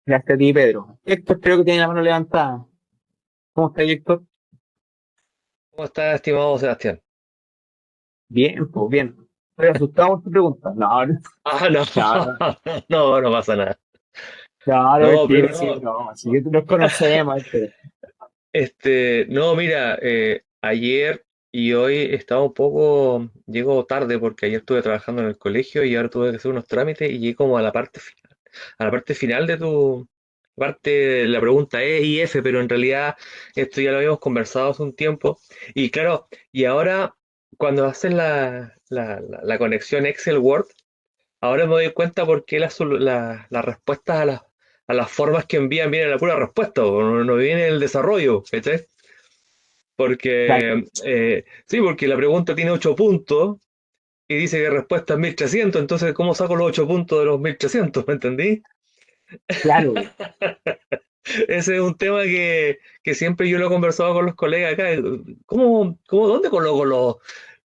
[SPEAKER 8] Gracias a ti, Pedro. Héctor, creo que tiene la mano levantada. ¿Cómo está, Héctor?
[SPEAKER 4] ¿Cómo está, estimado Sebastián?
[SPEAKER 8] Bien, pues bien. Estoy asustado con tu pregunta. No, no,
[SPEAKER 4] Ah, no,
[SPEAKER 8] no,
[SPEAKER 4] no, no pasa nada.
[SPEAKER 8] no, no,
[SPEAKER 4] No,
[SPEAKER 8] mentira,
[SPEAKER 4] pero
[SPEAKER 8] sí,
[SPEAKER 4] no,
[SPEAKER 8] no, sí, nos conocemos, Héctor.
[SPEAKER 4] no, mira, ayer y hoy estaba un poco, llego tarde porque ayer estuve trabajando en el colegio y ahora tuve que hacer unos trámites y llegué como a la parte final, a la parte final de tu parte, la pregunta E y F, pero en realidad esto ya lo habíamos conversado hace un tiempo y claro, y ahora cuando hacen la conexión Excel-Word, ahora me doy cuenta por qué las respuestas a las formas que envían viene la pura respuesta, o no viene el desarrollo, ¿cachai?
[SPEAKER 8] Claro,
[SPEAKER 4] Porque, sí, porque la pregunta tiene 8 puntos y dice que respuesta es 1300, entonces, ¿cómo saco los 8 puntos de los 1300? ¿Me entendí?
[SPEAKER 8] claro,
[SPEAKER 4] Ese es un tema que siempre yo lo he conversado con los colegas acá. ¿Dónde coloco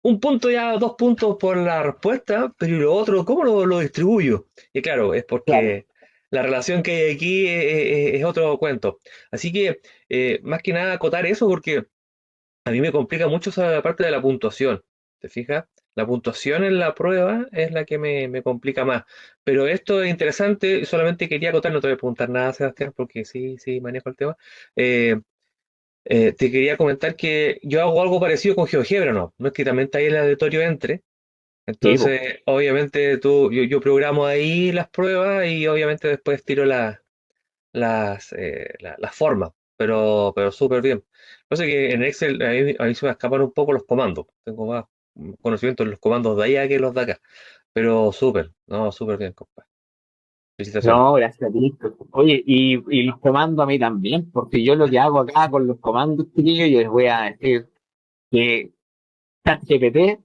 [SPEAKER 4] un punto ya, 2 puntos por la respuesta, pero y lo otro, ¿cómo lo distribuyo? Y claro, es
[SPEAKER 8] claro.
[SPEAKER 4] porque la relación que hay aquí es otro cuento. Así que, más que nada, acotar eso porque a mí me complica mucho esa parte de la puntuación. ¿Te fijas? La puntuación en la prueba es la que me complica más. Pero esto es interesante, solamente quería acotar, no te voy a preguntar nada, Sebastián, porque sí, sí manejo el tema. Eh, Te quería comentar que yo hago algo parecido con GeoGebra, ¿no? No es que también está ahí el aleatorio entre.
[SPEAKER 8] Sí, po.
[SPEAKER 4] Entonces, obviamente, yo programo ahí las pruebas y obviamente después tiro las formas, pero súper bien. Pasa que en Excel ahí se me escapan un poco los comandos. Tengo más conocimiento de los comandos de allá que los de acá. Pero súper, no, súper bien, compadre. Felicitaciones.
[SPEAKER 8] No, gracias a ti, Héctor. Oye, y los comandos a mí también, porque yo lo que hago acá con los comandos, chiquillos, yo les voy a decir que ChatGPT,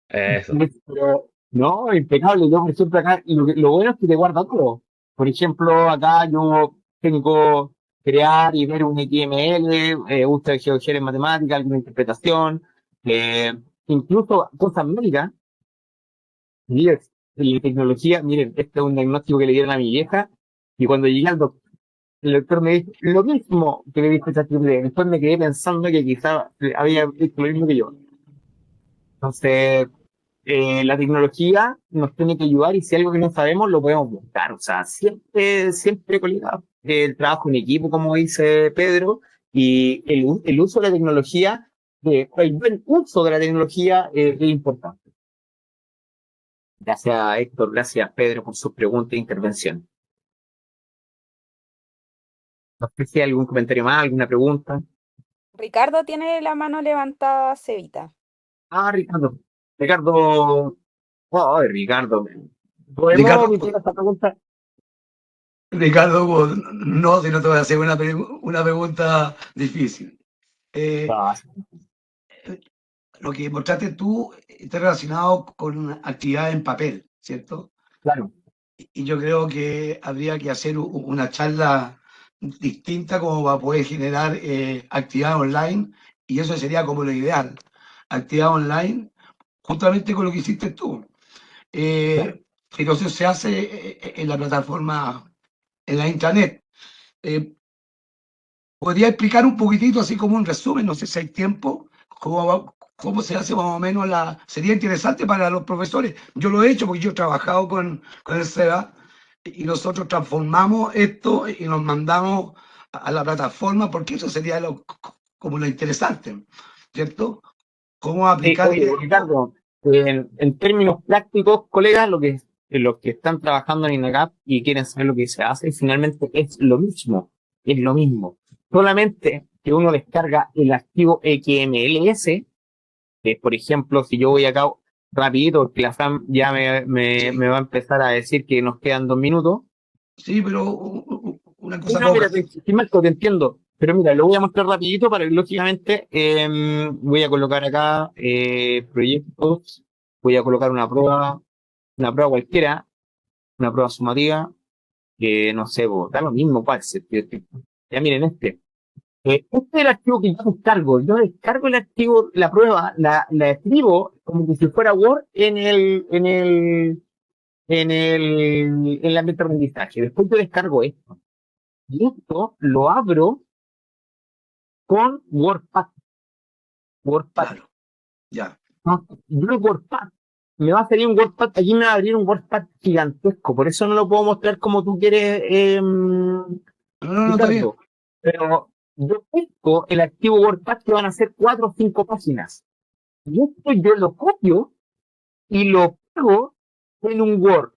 [SPEAKER 4] Eso.
[SPEAKER 8] pero no, impecable. Yo, por ejemplo, acá lo bueno es que te guarda todo. Por ejemplo, acá yo tengo crear y ver un XML, uso de GeoGebra en matemática, alguna interpretación, eh, incluso cosas médicas. Líderes en tecnología, miren, este es un diagnóstico que le dieron a mi vieja, y cuando llegué al doctor, el doctor me dijo lo mismo que me dijo ChatGPT. Después me quedé pensando que quizá había visto lo mismo que yo. Entonces, la tecnología nos tiene que ayudar y si algo que no sabemos lo podemos buscar. O sea, siempre, siempre colega, el trabajo en equipo, como dice Pedro, y el uso de la tecnología, el buen uso de la tecnología es importante. Gracias, Héctor. Gracias, Pedro, por sus preguntas e intervención. No sé si hay algún comentario más, alguna pregunta.
[SPEAKER 1] Ricardo tiene la mano levantada, Cevita.
[SPEAKER 8] Ah, Ricardo. Ricardo. Oh, Ricardo. ¿Podemos
[SPEAKER 7] Ricardo,
[SPEAKER 8] omitir esta pregunta?
[SPEAKER 7] Ricardo, no, si no te voy a hacer una pregunta difícil.
[SPEAKER 8] Ah,
[SPEAKER 7] Lo que mostraste tú está relacionado con actividad en papel, ¿cierto?
[SPEAKER 8] claro.
[SPEAKER 7] Y yo creo que habría que hacer una charla distinta como para poder generar actividad online, y eso sería como lo ideal, actividad online, justamente con lo que hiciste tú.
[SPEAKER 8] Claro.
[SPEAKER 7] Entonces se hace en la plataforma, en la intranet. Eh, ¿Podría explicar un poquitito, así como un resumen, no sé si hay tiempo, cómo se hace más o menos la... Sería interesante para los profesores. Yo lo he hecho porque yo he trabajado con el SEBA y nosotros transformamos esto y nos mandamos a la plataforma, porque eso sería como lo interesante, ¿cierto? ¿Cómo aplicar
[SPEAKER 8] Oye,
[SPEAKER 7] esto?
[SPEAKER 8] Ricardo, en términos prácticos, colegas, los que están trabajando en INACAP y quieren saber lo que se hace, finalmente es lo mismo, es lo mismo. Solamente que uno descarga el archivo XMLS, que por ejemplo, si yo voy acá rapidito, porque la Fran ya
[SPEAKER 7] Sí,
[SPEAKER 8] me va a empezar a decir que nos quedan 2 minutos.
[SPEAKER 7] sí, pero una
[SPEAKER 8] Sí,
[SPEAKER 7] cosa
[SPEAKER 8] no,
[SPEAKER 7] poca.
[SPEAKER 8] mira, sí, Marco, te entiendo. Pero mira, lo voy a mostrar rapidito para que lógicamente voy a colocar acá proyectos, voy a colocar una prueba cualquiera, una prueba sumativa, que no sé, da lo mismo cuál sea. Ya miren este es el archivo que yo descargo. Yo descargo el archivo, la prueba, la escribo como que si fuera Word en el ambiente de aprendizaje. Después yo descargo esto. Y esto lo abro con WordPad. WordPad.
[SPEAKER 7] Claro, ya.
[SPEAKER 8] ¿No? Yo el WordPad me va a salir un WordPad, aquí me va a abrir un WordPad gigantesco, por eso no lo puedo mostrar como tú quieres,
[SPEAKER 7] No, no, no, está bien.
[SPEAKER 8] Ricardo. Pero yo tengo el archivo WordPad que van a ser 4 o 5 páginas. Y esto yo lo copio y lo pego en un Word.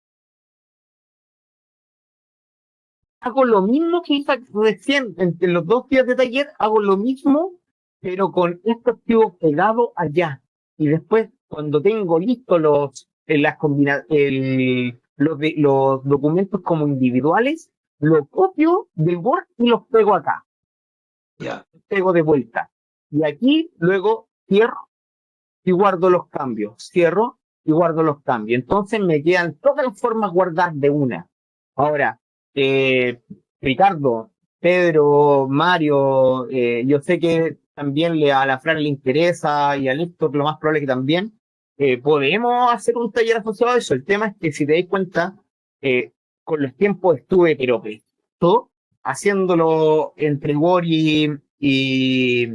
[SPEAKER 8] Hago lo mismo que hice recién, en los 2 días de taller, hago lo mismo, pero con este archivo pegado allá. Y después, cuando tengo listos los documentos como individuales, los copio del Word y los pego acá.
[SPEAKER 7] Ya.
[SPEAKER 8] Pego de vuelta. Y aquí luego cierro y guardo los cambios. Cierro y guardo los cambios. Entonces me quedan todas las formas guardadas de una. Ahora, Ricardo, Pedro, Mario, yo sé que también a la Fran le interesa y a Héctor lo más probable que también. Podemos hacer un taller asociado a eso. El tema es que si te das cuenta, eh, con los tiempos estuve, pero todo haciéndolo entre Word y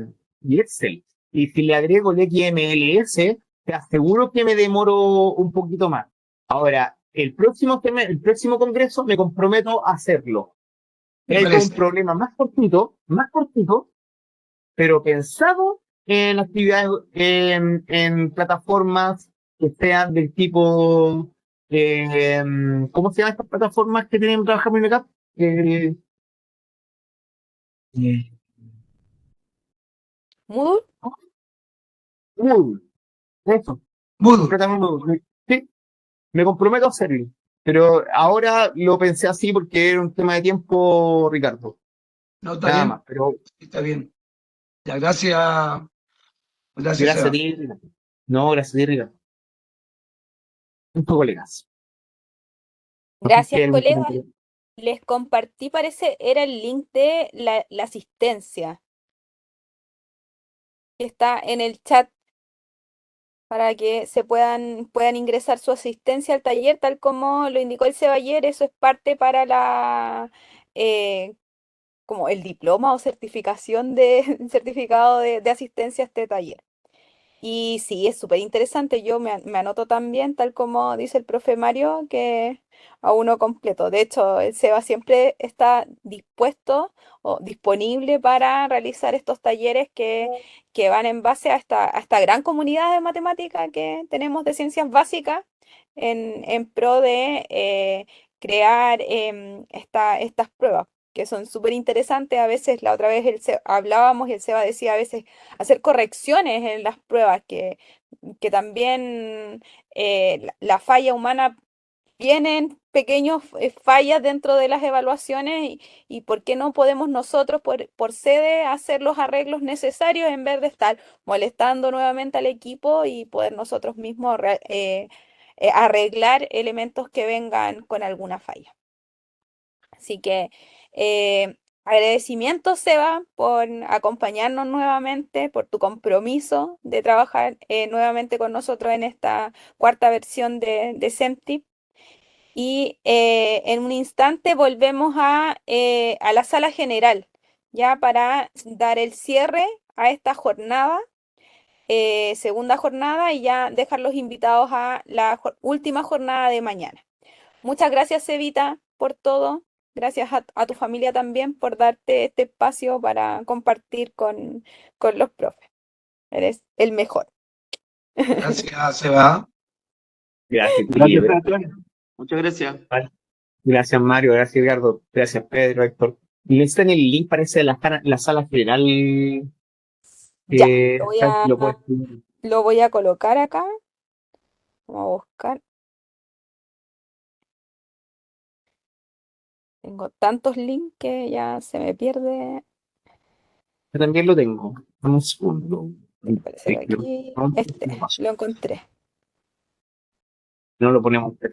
[SPEAKER 8] Excel. Y si le agrego el XMLS, te aseguro que me demoro un poquito más. Ahora, el próximo congreso me comprometo a hacerlo.
[SPEAKER 7] Me
[SPEAKER 8] Traigo un
[SPEAKER 7] parece.
[SPEAKER 8] problema más cortito, pero pensado en actividades, en plataformas que sean del tipo, ¿cómo se llaman estas plataformas que tienen trabajando en Backup? Eh, eh,
[SPEAKER 1] Moodle,
[SPEAKER 8] Moodle, eso,
[SPEAKER 7] Moodle.
[SPEAKER 8] completamente Moodle. Sí, me comprometo a hacerlo. Pero ahora lo pensé así porque era un tema de tiempo, Ricardo.
[SPEAKER 7] No, está
[SPEAKER 8] Nada
[SPEAKER 7] bien.
[SPEAKER 8] más. Pero
[SPEAKER 7] Está bien. Ya, gracias. Gracias,
[SPEAKER 8] gracias a
[SPEAKER 7] Seba.
[SPEAKER 8] ti, Ricardo. No, gracias a ti, Ricardo. Un poco colegas.
[SPEAKER 1] gracias,
[SPEAKER 8] Que un
[SPEAKER 1] colegas.
[SPEAKER 8] comentario.
[SPEAKER 1] Les compartí, parece, era el link de la asistencia que está en el chat para que puedan ingresar su asistencia al taller, tal como lo indicó el Seba ayer. Eso es parte para eh, como el diploma o certificación certificado de asistencia a este taller. Y sí, es súper interesante. Yo me anoto también, tal como dice el profe Mario, que a uno completo. De hecho, el Seba siempre está dispuesto o disponible para realizar estos talleres que van en base a esta gran comunidad de matemática que tenemos de ciencias básicas en pro de crear estas pruebas, que son súper interesantes. A veces, la otra vez hablábamos y el Seba decía a veces hacer correcciones en las pruebas, que también la falla humana tienen pequeños fallas dentro de las evaluaciones y por qué no podemos nosotros por sede hacer los arreglos necesarios en vez de estar molestando nuevamente al equipo y poder nosotros mismos arreglar elementos que vengan con alguna falla. Así que agradecimiento, Seba, por acompañarnos nuevamente, por tu compromiso de trabajar nuevamente con nosotros en esta cuarta versión de SEMTIP. Y en un instante volvemos a la sala general, ya para dar el cierre a esta jornada, segunda jornada, y ya dejar los invitados a la última jornada de mañana. Muchas gracias, Evita, por todo. Gracias a tu familia también por darte este espacio para compartir con los profes. Eres el mejor.
[SPEAKER 7] Gracias, Seba.
[SPEAKER 5] Gracias,
[SPEAKER 8] Gracias,
[SPEAKER 5] chiquillos.
[SPEAKER 8] Sebastián.
[SPEAKER 9] Muchas gracias.
[SPEAKER 4] Gracias, Mario. Gracias, Edgardo. Gracias, Pedro, Héctor. Necesitan el link, parece, de la sala general.
[SPEAKER 1] Ya,
[SPEAKER 4] Lo puedes escribir.
[SPEAKER 1] lo voy a colocar acá. Vamos a buscar. Tengo tantos links que ya se me pierde.
[SPEAKER 4] Yo también lo tengo. Un segundo.
[SPEAKER 1] Parece que aquí. Lo encontré.
[SPEAKER 4] No lo ponemos en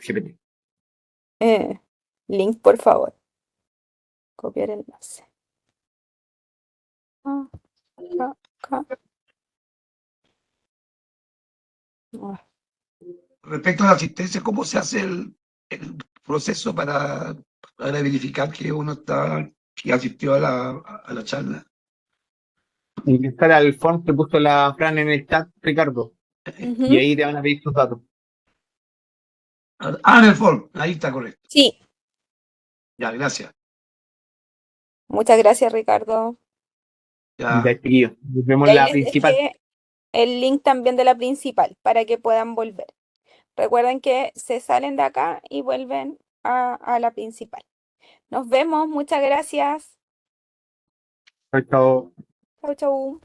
[SPEAKER 4] GPT.
[SPEAKER 1] Link, por favor. Copiar enlace. Acá. Ah,
[SPEAKER 7] Respecto a la asistencia, ¿cómo se hace el proceso para verificar que uno que asistió a la charla?
[SPEAKER 4] Ingresar al form que puso la Fran en el chat, Ricardo.
[SPEAKER 1] ujú.
[SPEAKER 4] Y ahí te van a pedir tus datos.
[SPEAKER 7] En el form, ahí está correcto.
[SPEAKER 1] Sí,
[SPEAKER 7] Ya, gracias.
[SPEAKER 1] muchas gracias, Ricardo.
[SPEAKER 7] Ya.
[SPEAKER 4] Ya, chiquillos. Nos vemos
[SPEAKER 1] Y
[SPEAKER 4] en
[SPEAKER 1] ahí
[SPEAKER 4] la
[SPEAKER 1] les
[SPEAKER 4] principal.
[SPEAKER 1] dejé el link también de la principal para que puedan volver. Recuerden que se salen de acá y vuelven a la principal. Nos vemos, muchas gracias.
[SPEAKER 4] Chao, chao.
[SPEAKER 1] Chau, chau.